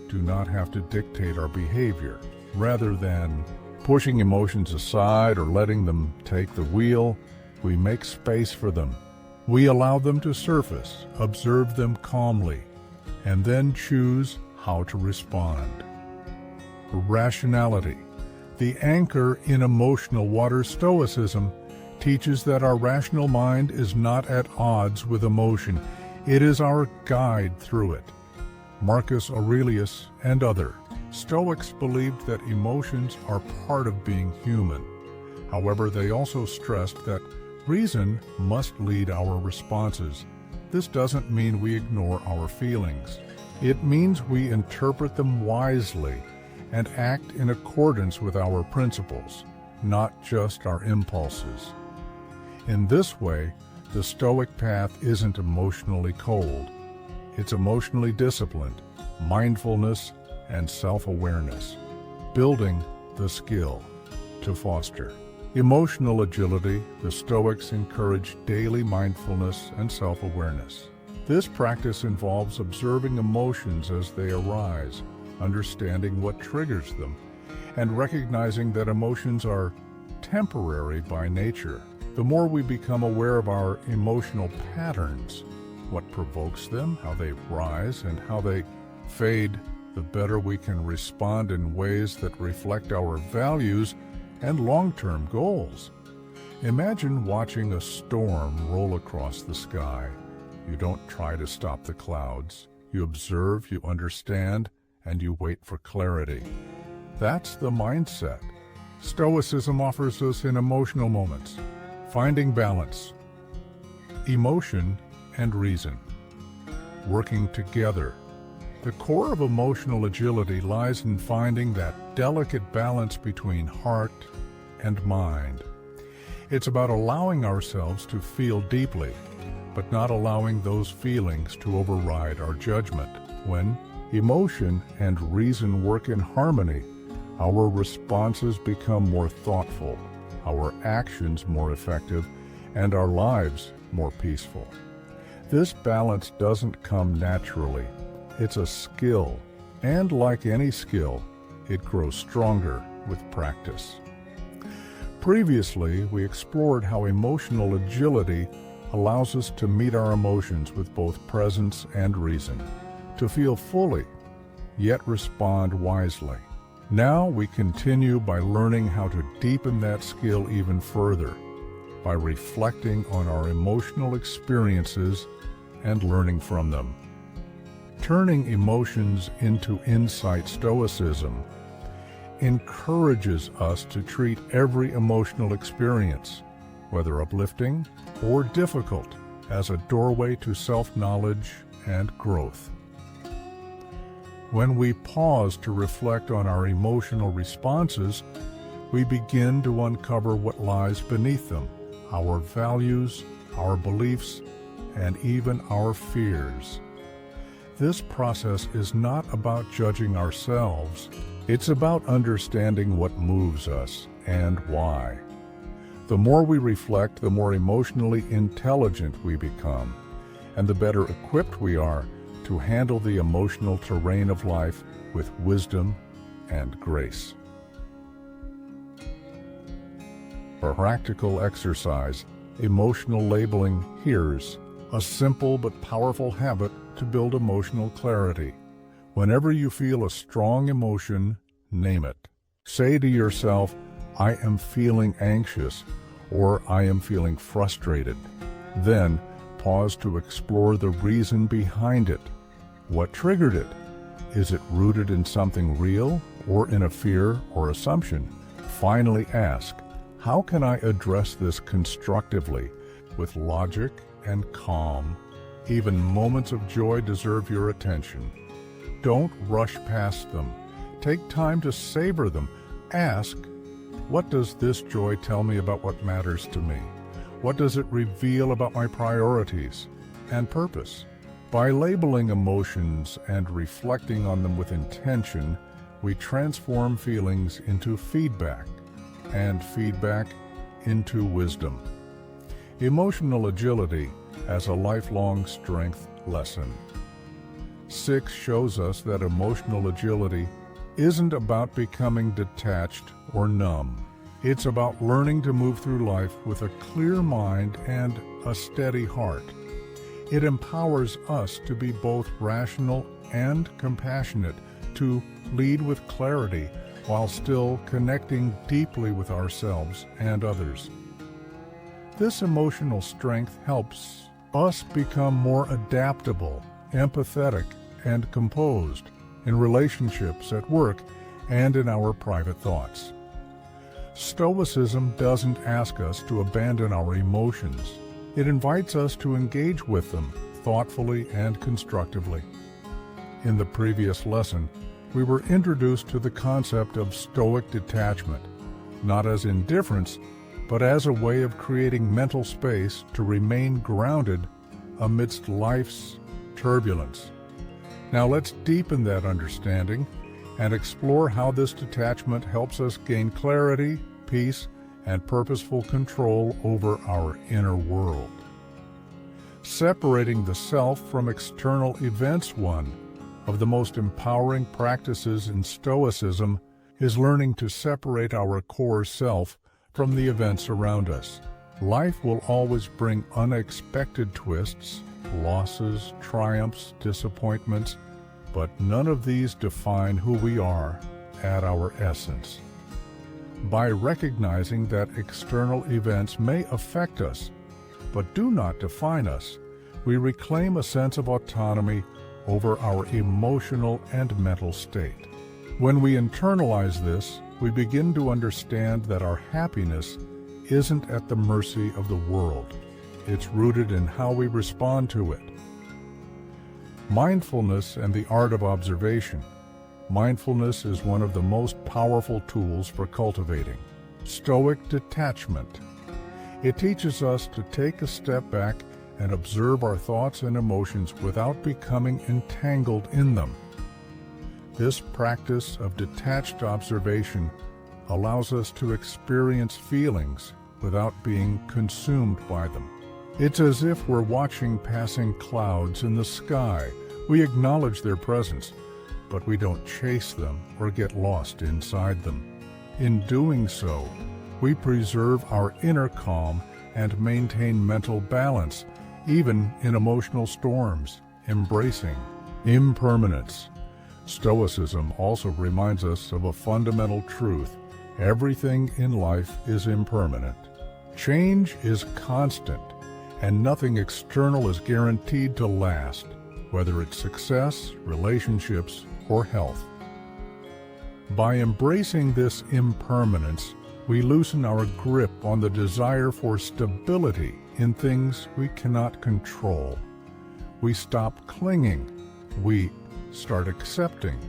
do not have to dictate our behavior. Rather than pushing emotions aside or letting them take the wheel, we make space for them. We allow them to surface, observe them calmly, and then choose how to respond. Rationality. The anchor in emotional water. Stoicism teaches that our rational mind is not at odds with emotion. It is our guide through it. Marcus Aurelius and other Stoics believed that emotions are part of being human. However, they also stressed that Reason must lead our responses. This doesn't mean we ignore our feelings. It means we interpret them wisely and act in accordance with our principles, not just our impulses. In this way, the Stoic path isn't emotionally cold. It's emotionally disciplined, mindfulness, and self-awareness, building the skill to foster emotional agility. The Stoics encourage daily mindfulness and self-awareness. This practice involves observing emotions as they arise, understanding what triggers them, and recognizing that emotions are temporary by nature. The more we become aware of our emotional patterns, what provokes them, how they rise, and how they fade, the better we can respond in ways that reflect our values and long-term goals. Imagine watching a storm roll across the sky. You don't try to stop the clouds. You observe, you understand, and you wait for clarity. That's the mindset Stoicism offers us in emotional moments. Finding balance, emotion and reason, working together. The core of emotional agility lies in finding that delicate balance between heart and mind. It's about allowing ourselves to feel deeply, but not allowing those feelings to override our judgment. When emotion and reason work in harmony, our responses become more thoughtful, our actions more effective, and our lives more peaceful. This balance doesn't come naturally. It's a skill, and like any skill, it grows stronger with practice. Previously, we explored how emotional agility allows us to meet our emotions with both presence and reason, to feel fully, yet respond wisely. Now we continue by learning how to deepen that skill even further, by reflecting on our emotional experiences and learning from them. Turning emotions into insight. Stoicism encourages us to treat every emotional experience, whether uplifting or difficult, as a doorway to self-knowledge and growth. When we pause to reflect on our emotional responses, we begin to uncover what lies beneath them, our values, our beliefs, and even our fears. This process is not about judging ourselves. It's about understanding what moves us and why. The more we reflect, the more emotionally intelligent we become, and the better equipped we are to handle the emotional terrain of life with wisdom and grace. For practical exercise, emotional labeling. Here's a simple but powerful habit to build emotional clarity. Whenever you feel a strong emotion, name it. Say to yourself, "I am feeling anxious," or "I am feeling frustrated." Then pause to explore the reason behind it. What triggered it? Is it rooted in something real or in a fear or assumption? Finally ask, how can I address this constructively with logic and calm? Even moments of joy deserve your attention. Don't rush past them. Take time to savor them. Ask, what does this joy tell me about what matters to me? What does it reveal about my priorities and purpose? By labeling emotions and reflecting on them with intention, we transform feelings into feedback, and feedback into wisdom. Emotional agility as a lifelong strength lesson. 6 shows us that emotional agility isn't about becoming detached or numb. It's about learning to move through life with a clear mind and a steady heart. It empowers us to be both rational and compassionate, to lead with clarity while still connecting deeply with ourselves and others. This emotional strength helps us become more adaptable, empathetic, and composed in relationships, at work, and in our private thoughts. Stoicism doesn't ask us to abandon our emotions. It invites us to engage with them thoughtfully and constructively. In the previous lesson, we were introduced to the concept of Stoic detachment, not as indifference, but as a way of creating mental space to remain grounded amidst life's turbulence. Now let's deepen that understanding and explore how this detachment helps us gain clarity, peace, and purposeful control over our inner world. Separating the self from external events, one of the most empowering practices in Stoicism, is learning to separate our core self from the events around us. Life will always bring unexpected twists, losses, triumphs, disappointments, but none of these define who we are at our essence. By recognizing that external events may affect us, but do not define us, we reclaim a sense of autonomy over our emotional and mental state. When we internalize this, we begin to understand that our happiness isn't at the mercy of the world. It's rooted in how we respond to it. Mindfulness and the art of observation. Mindfulness is one of the most powerful tools for cultivating Stoic detachment. It teaches us to take a step back and observe our thoughts and emotions without becoming entangled in them. This practice of detached observation allows us to experience feelings without being consumed by them. It's as if we're watching passing clouds in the sky. We acknowledge their presence, but we don't chase them or get lost inside them. In doing so, we preserve our inner calm and maintain mental balance, even in emotional storms, embracing impermanence. Stoicism also reminds us of a fundamental truth. Everything in life is impermanent. Change is constant, and nothing external is guaranteed to last, whether it's success, relationships, or health. By embracing this impermanence, we loosen our grip on the desire for stability in things we cannot control. We stop clinging. We start accepting.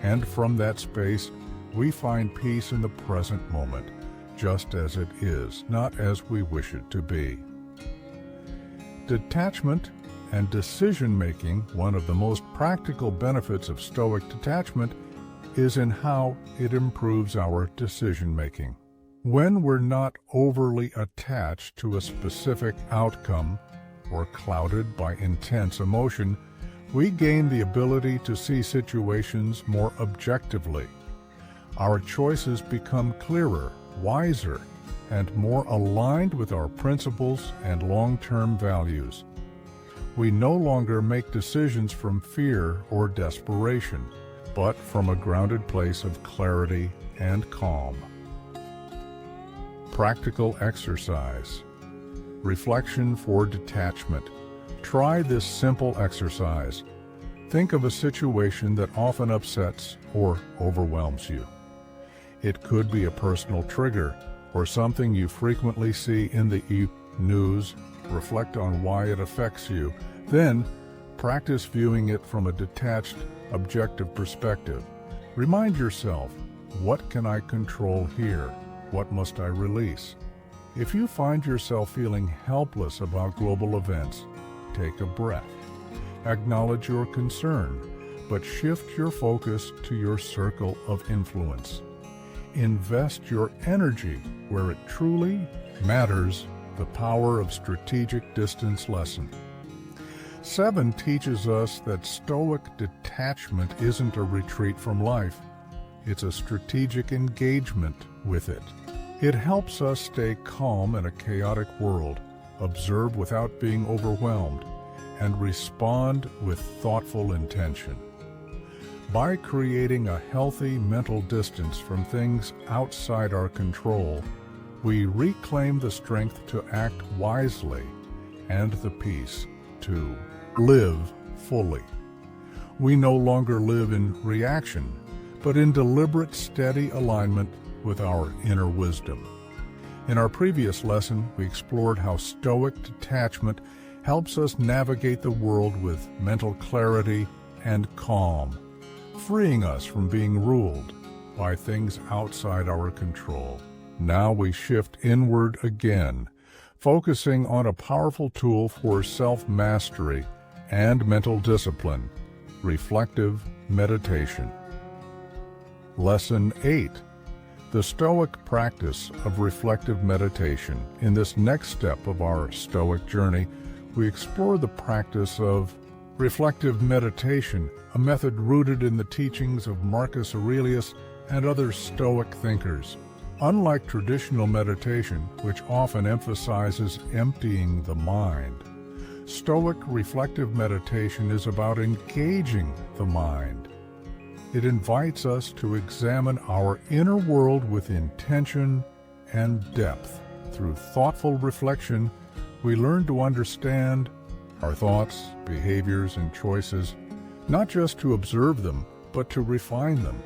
And from that space, we find peace in the present moment, just as it is, not as we wish it to be. Detachment and decision-making, one of the most practical benefits of Stoic detachment, is in how it improves our decision-making. When we're not overly attached to a specific outcome or clouded by intense emotion, we gain the ability to see situations more objectively. Our choices become clearer, wiser, and more aligned with our principles and long-term values. We no longer make decisions from fear or desperation, but from a grounded place of clarity and calm. Practical exercise. Reflection for detachment. Try this simple exercise. Think of a situation that often upsets or overwhelms you. It could be a personal trigger or something you frequently see in the news. Reflect on why it affects you. Then, practice viewing it from a detached, objective perspective. Remind yourself, what can I control here? What must I release? If you find yourself feeling helpless about global events, take a breath. Acknowledge your concern, but shift your focus to your circle of influence. Invest your energy where it truly matters. The power of strategic distance lesson. 7 teaches us that Stoic detachment isn't a retreat from life. It's a strategic engagement with it. It helps us stay calm in a chaotic world, observe without being overwhelmed, and respond with thoughtful intention. By creating a healthy mental distance from things outside our control, we reclaim the strength to act wisely and the peace to live fully. We no longer live in reaction, but in deliberate, steady alignment with our inner wisdom. In our previous lesson, we explored how Stoic detachment helps us navigate the world with mental clarity and calm, freeing us from being ruled by things outside our control. Now we shift inward again, focusing on a powerful tool for self-mastery and mental discipline, reflective meditation. Lesson 8. The Stoic practice of reflective meditation. In this next step of our Stoic journey, we explore the practice of reflective meditation, a method rooted in the teachings of Marcus Aurelius and other Stoic thinkers. Unlike traditional meditation, which often emphasizes emptying the mind, Stoic reflective meditation is about engaging the mind. It invites us to examine our inner world with intention and depth. Through thoughtful reflection, we learn to understand our thoughts, behaviors, and choices, not just to observe them, but to refine them.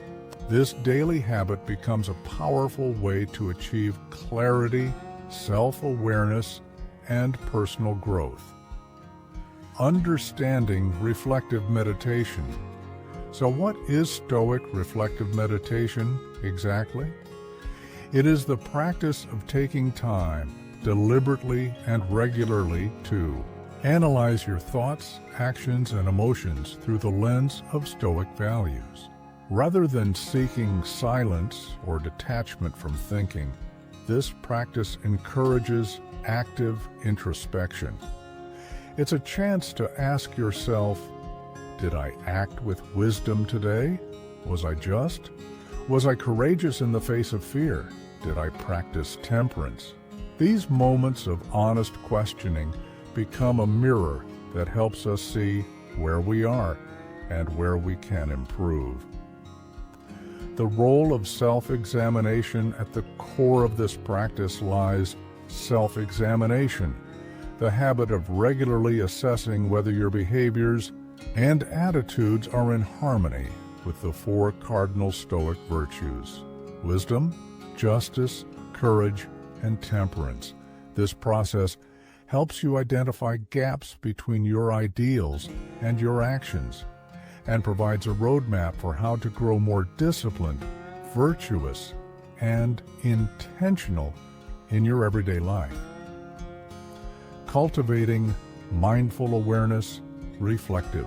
This daily habit becomes a powerful way to achieve clarity, self-awareness, and personal growth. Understanding reflective meditation. So what is Stoic reflective meditation exactly? It is the practice of taking time, deliberately and regularly, to analyze your thoughts, actions, and emotions through the lens of Stoic values. Rather than seeking silence or detachment from thinking, this practice encourages active introspection. It's a chance to ask yourself, did I act with wisdom today? Was I just? Was I courageous in the face of fear? Did I practice temperance? These moments of honest questioning become a mirror that helps us see where we are and where we can improve. The role of self-examination. At the core of this practice lies self-examination, the habit of regularly assessing whether your behaviors and attitudes are in harmony with the four cardinal Stoic virtues: wisdom, justice, courage, and temperance. This process helps you identify gaps between your ideals and your actions, and provides a roadmap for how to grow more disciplined, virtuous, and intentional in your everyday life. Cultivating mindful awareness. Reflective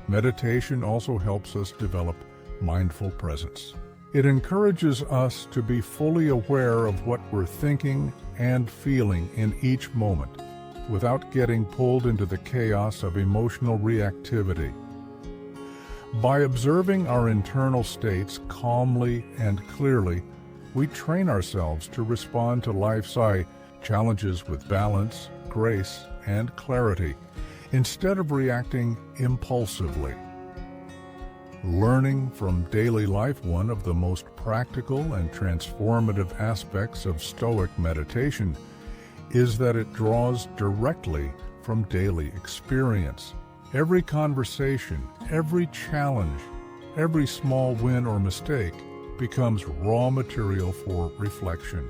meditation also helps us develop mindful presence. It encourages us to be fully aware of what we're thinking and feeling in each moment, without getting pulled into the chaos of emotional reactivity. By observing our internal states calmly and clearly, we train ourselves to respond to life's challenges with balance, grace, and clarity, instead of reacting impulsively. Learning from daily life. One of the most practical and transformative aspects of Stoic meditation is that it draws directly from daily experience. Every conversation, every challenge, every small win or mistake becomes raw material for reflection.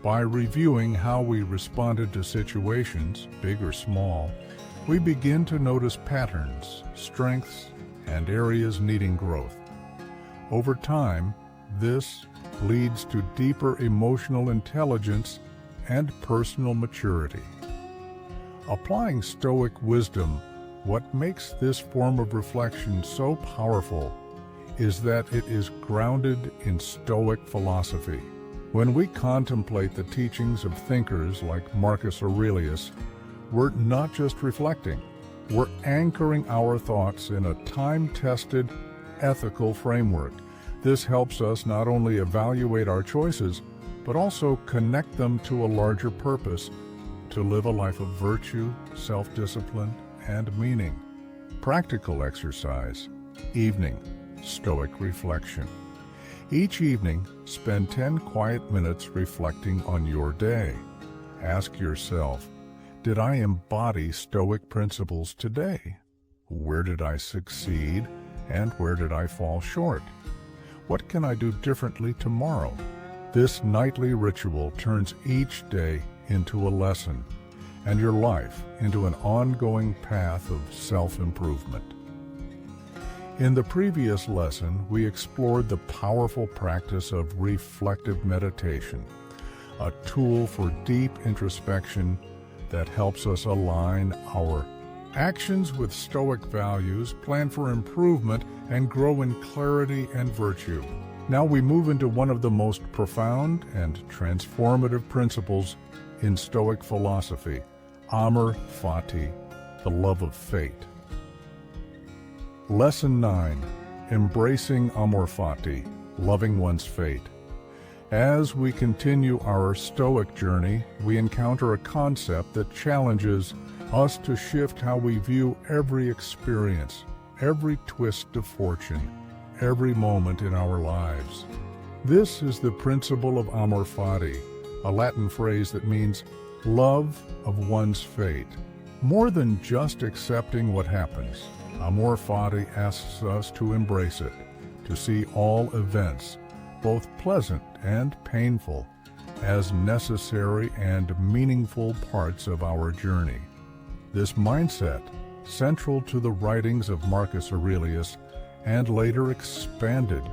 By reviewing how we responded to situations, big or small, we begin to notice patterns, strengths, and areas needing growth. Over time, this leads to deeper emotional intelligence and personal maturity. Applying Stoic wisdom. What makes this form of reflection so powerful is that it is grounded in Stoic philosophy. When we contemplate the teachings of thinkers like Marcus Aurelius, we're not just reflecting, we're anchoring our thoughts in a time-tested, ethical framework. This helps us not only evaluate our choices, but also connect them to a larger purpose, to live a life of virtue, self-discipline, and meaning. Practical exercise. Evening. Stoic reflection. Each evening, spend 10 quiet minutes reflecting on your day. Ask yourself, did I embody Stoic principles today? Where did I succeed, and where did I fall short? What can I do differently tomorrow? This nightly ritual turns each day into a lesson, and your life into an ongoing path of self-improvement. In the previous lesson, we explored the powerful practice of reflective meditation, a tool for deep introspection that helps us align our actions with Stoic values, plan for improvement, and grow in clarity and virtue. Now we move into one of the most profound and transformative principles in Stoic philosophy, amor fati, the love of fate. Lesson 9. Embracing amor fati, loving one's fate. As we continue our Stoic journey, we encounter a concept that challenges us to shift how we view every experience, every twist of fortune, every moment in our lives. This is the principle of amor fati, a Latin phrase that means love of one's fate. More than just accepting what happens, amor fati asks us to embrace it, to see all events, both pleasant and painful, as necessary and meaningful parts of our journey. This mindset, central to the writings of Marcus Aurelius and later expanded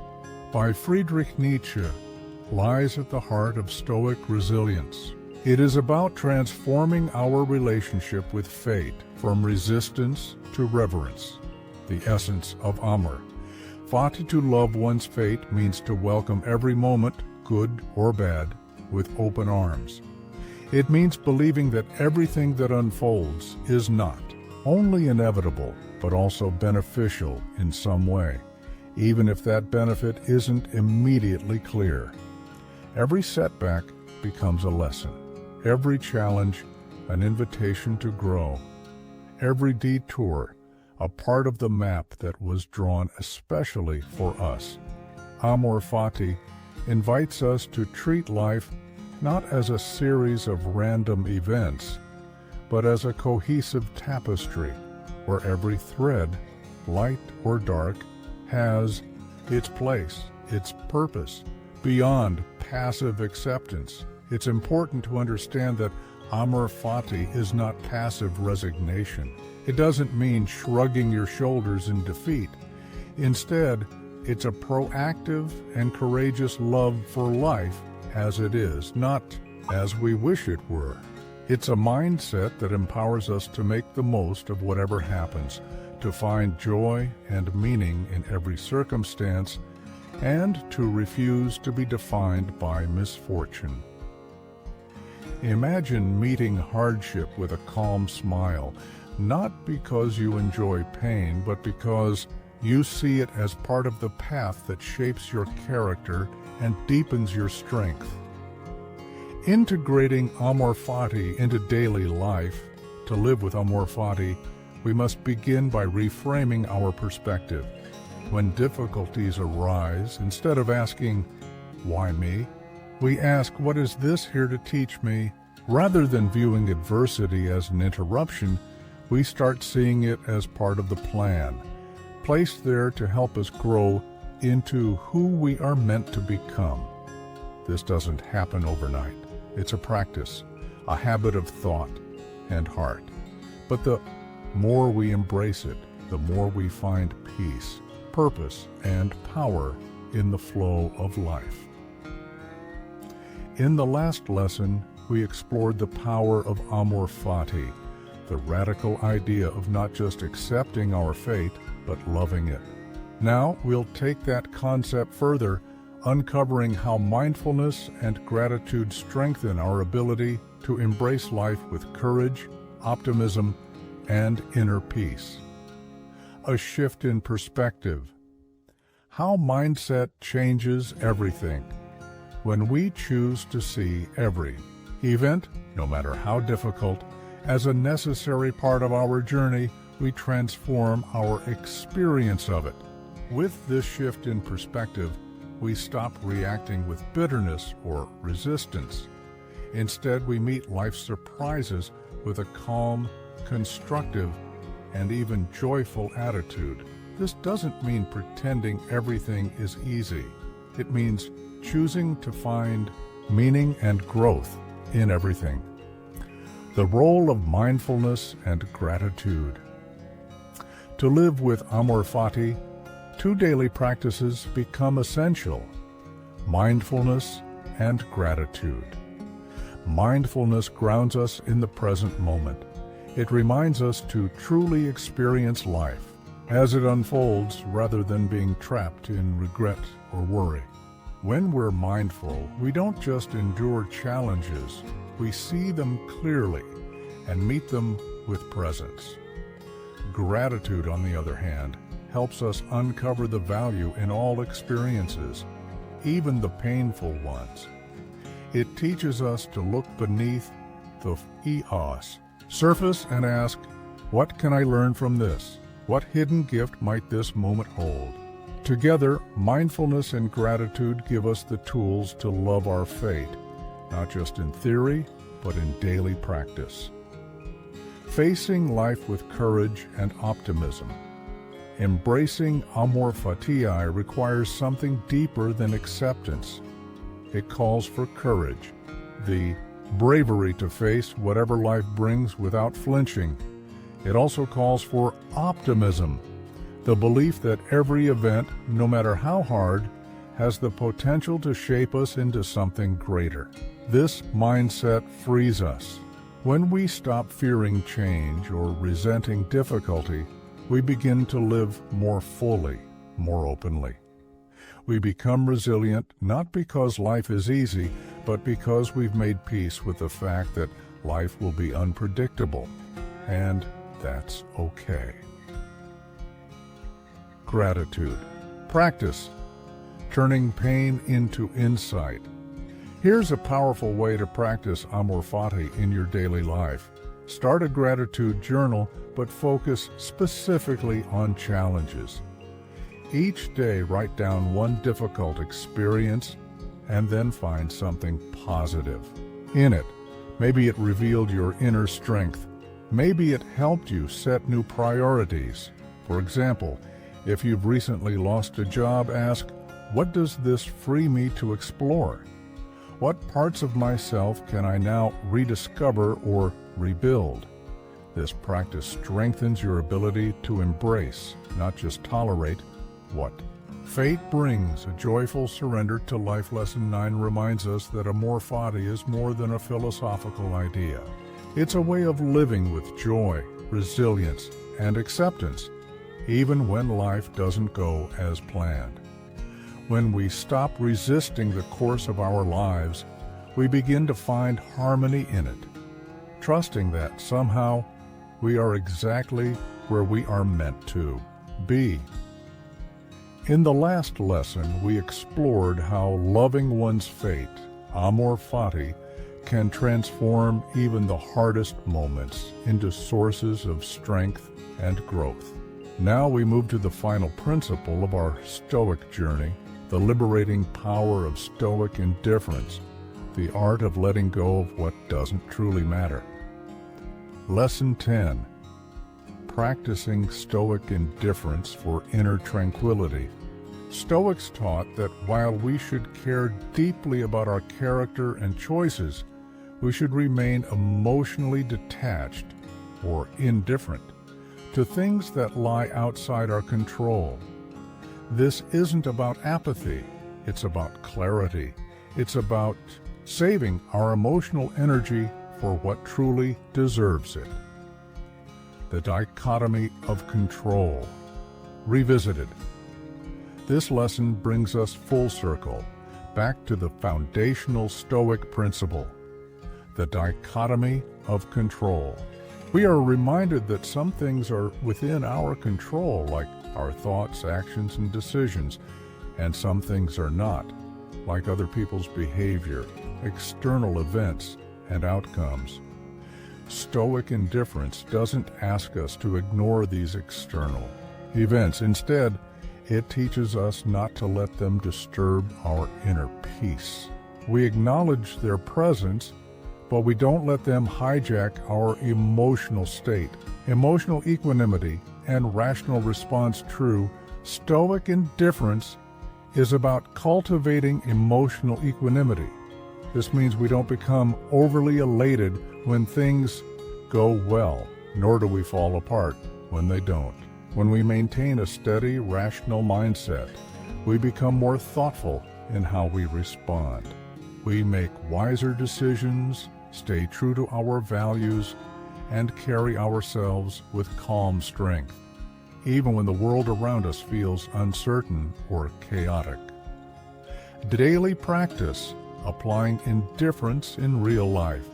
by Friedrich Nietzsche, lies at the heart of Stoic resilience. It is about transforming our relationship with fate from resistance to reverence, the essence of amor. Fati, to love one's fate, means to welcome every moment, good or bad, with open arms. It means believing that everything that unfolds is not only inevitable, but also beneficial in some way, even if that benefit isn't immediately clear. Every setback becomes a lesson, every challenge an invitation to grow, every detour a part of the map that was drawn especially for us. Amor fati invites us to treat life not as a series of random events, but as a cohesive tapestry where every thread, light or dark, has its place, its purpose, beyond passive acceptance. It's important to understand that amor fati is not passive resignation. It doesn't mean shrugging your shoulders in defeat. Instead, it's a proactive and courageous love for life as it is, not as we wish it were. It's a mindset that empowers us to make the most of whatever happens, to find joy and meaning in every circumstance, and to refuse to be defined by misfortune. Imagine meeting hardship with a calm smile, not because you enjoy pain, but because you see it as part of the path that shapes your character and deepens your strength. Integrating amor fati into daily life, to live with amor fati, we must begin by reframing our perspective. When difficulties arise, instead of asking, "Why me?" we ask, "What is this here to teach me?" Rather than viewing adversity as an interruption, we start seeing it as part of the plan, placed there to help us grow into who we are meant to become. This doesn't happen overnight. It's a practice, a habit of thought and heart. But the more we embrace it, the more we find peace, purpose, and power in the flow of life. In the last lesson, we explored the power of amor fati, the radical idea of not just accepting our fate, but loving it. Now we'll take that concept further, uncovering how mindfulness and gratitude strengthen our ability to embrace life with courage, optimism, and inner peace. A shift in perspective. How mindset changes everything. When we choose to see every event, no matter how difficult, as a necessary part of our journey, we transform our experience of it. With this shift in perspective, we stop reacting with bitterness or resistance. Instead, we meet life's surprises with a calm, constructive, and even joyful attitude. This doesn't mean pretending everything is easy. It means choosing to find meaning and growth in everything. The role of mindfulness and gratitude. To live with amor fati, 2 daily practices become essential: mindfulness and gratitude. Mindfulness grounds us in the present moment. It reminds us to truly experience life as it unfolds rather than being trapped in regret or worry. When we're mindful, we don't just endure challenges, we see them clearly and meet them with presence. Gratitude, on the other hand, helps us uncover the value in all experiences, even the painful ones. It teaches us to look beneath the surface and ask, what can I learn from this? What hidden gift might this moment hold? Together, mindfulness and gratitude give us the tools to love our fate, not just in theory, but in daily practice. Facing life with courage and optimism. Embracing amor fati requires something deeper than acceptance. It calls for courage, the bravery to face whatever life brings without flinching. It also calls for optimism, the belief that every event, no matter how hard, has the potential to shape us into something greater. This mindset frees us. When we stop fearing change or resenting difficulty, we begin to live more fully, more openly. We become resilient not because life is easy, but because we've made peace with the fact that life will be unpredictable, and that's okay. Gratitude. Practice. Turning pain into insight. Here's a powerful way to practice amor fati in your daily life. Start a gratitude journal, but focus specifically on challenges. Each day, write down one difficult experience and then find something positive in it. Maybe it revealed your inner strength. Maybe it helped you set new priorities. For example, if you've recently lost a job, ask, what does this free me to explore? What parts of myself can I now rediscover or rebuild? This practice strengthens your ability to embrace, not just tolerate, what fate brings. A joyful surrender to life. Lesson 9 reminds us that amor fati is more than a philosophical idea. It's a way of living with joy, resilience, and acceptance, even when life doesn't go as planned. When we stop resisting the course of our lives, we begin to find harmony in it, trusting that somehow we are exactly where we are meant to be. In the last lesson, we explored how loving one's fate, amor fati, can transform even the hardest moments into sources of strength and growth. Now we move to the final principle of our Stoic journey, the liberating power of Stoic indifference, the art of letting go of what doesn't truly matter. Lesson 10. Practicing Stoic indifference for inner tranquility. Stoics taught that while we should care deeply about our character and choices, we should remain emotionally detached or indifferent to things that lie outside our control. This isn't about apathy, it's about clarity. It's about saving our emotional energy for what truly deserves it. The dichotomy of control. Revisited. This lesson brings us full circle, back to the foundational Stoic principle, the dichotomy of control. We are reminded that some things are within our control, like our thoughts, actions, and decisions, and some things are not, like other people's behavior, external events, and outcomes. Stoic indifference doesn't ask us to ignore these external events. Instead, it teaches us not to let them disturb our inner peace. We acknowledge their presence, but we don't let them hijack our emotional state. Emotional equanimity and rational response. True Stoic indifference is about cultivating emotional equanimity. This means we don't become overly elated when things go well, nor do we fall apart when they don't. When we maintain a steady, rational mindset, we become more thoughtful in how we respond. We make wiser decisions, stay true to our values, and carry ourselves with calm strength, even when the world around us feels uncertain or chaotic. Daily practice, applying indifference in real life.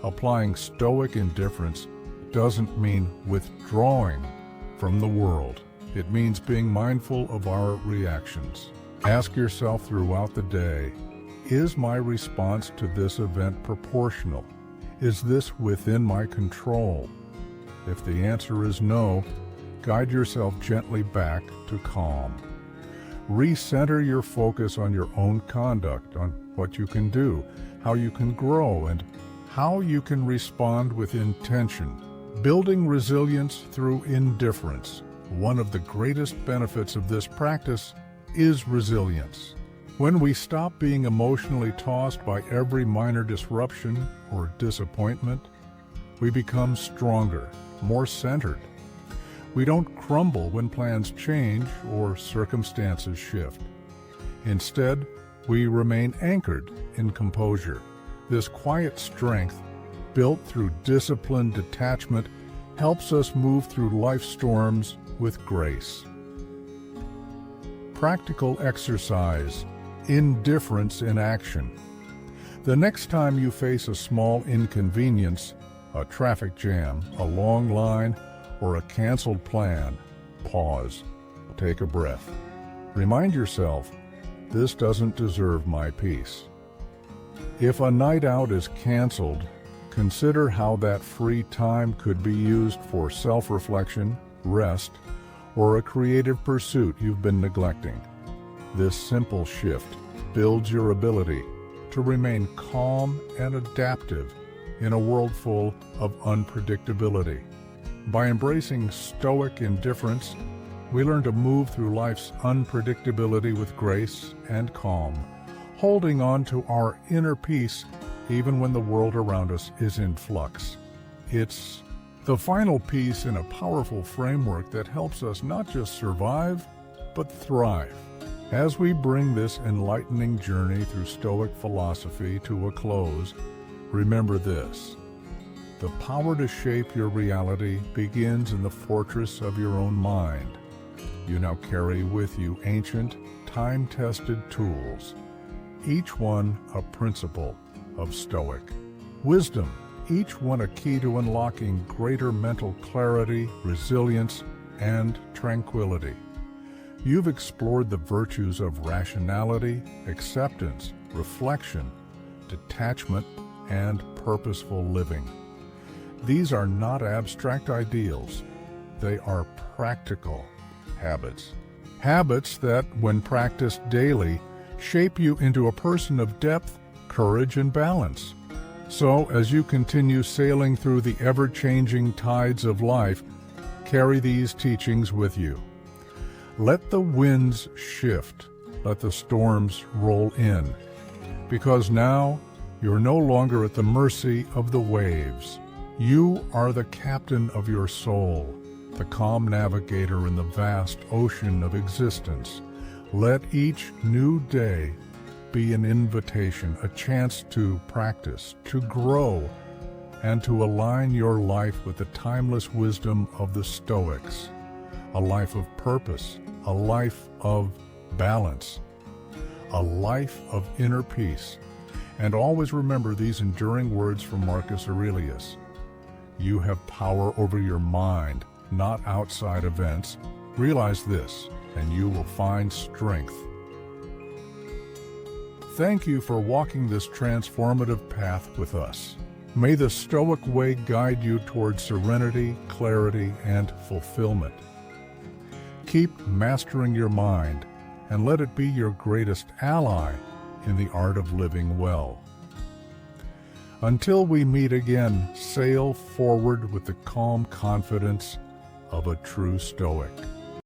Applying Stoic indifference doesn't mean withdrawing from the world. It means being mindful of our reactions. Ask yourself throughout the day, is my response to this event proportional? Is this within my control? If the answer is no, guide yourself gently back to calm. Recenter your focus on your own conduct, on what you can do, how you can grow, and how you can respond with intention. Building resilience through indifference. One of the greatest benefits of this practice is resilience. When we stop being emotionally tossed by every minor disruption or disappointment, we become stronger, more centered. We don't crumble when plans change or circumstances shift. Instead, we remain anchored in composure. This quiet strength, built through disciplined detachment, helps us move through life's storms with grace. Practical exercise, indifference in action. The next time you face a small inconvenience, a traffic jam, a long line, or a canceled plan, pause, take a breath. Remind yourself, this doesn't deserve my peace. If a night out is canceled, consider how that free time could be used for self-reflection, rest, or a creative pursuit you've been neglecting. This simple shift builds your ability to remain calm and adaptive in a world full of unpredictability. By embracing Stoic indifference, we learn to move through life's unpredictability with grace and calm, holding on to our inner peace even when the world around us is in flux. It's the final piece in a powerful framework that helps us not just survive, but thrive. As we bring this enlightening journey through Stoic philosophy to a close, remember this. The power to shape your reality begins in the fortress of your own mind. You now carry with you ancient, time-tested tools, each one a principle of Stoic wisdom, each one a key to unlocking greater mental clarity, resilience, and tranquility. You've explored the virtues of rationality, acceptance, reflection, detachment, and purposeful living. These are not abstract ideals. They are practical habits. Habits that, when practiced daily, shape you into a person of depth, courage, and balance. So, as you continue sailing through the ever-changing tides of life, carry these teachings with you. Let the winds shift. Let the storms roll in. Because now, you're no longer at the mercy of the waves. You are the captain of your soul, the calm navigator in the vast ocean of existence. Let each new day be an invitation, a chance to practice, to grow, and to align your life with the timeless wisdom of the Stoics. A life of purpose, a life of balance, a life of inner peace. And always remember these enduring words from Marcus Aurelius. You have power over your mind, not outside events. Realize this, and you will find strength. Thank you for walking this transformative path with us. May the Stoic way guide you toward serenity, clarity, and fulfillment. Keep mastering your mind, and let it be your greatest ally in the art of living well. Until we meet again, sail forward with the calm confidence of a true Stoic.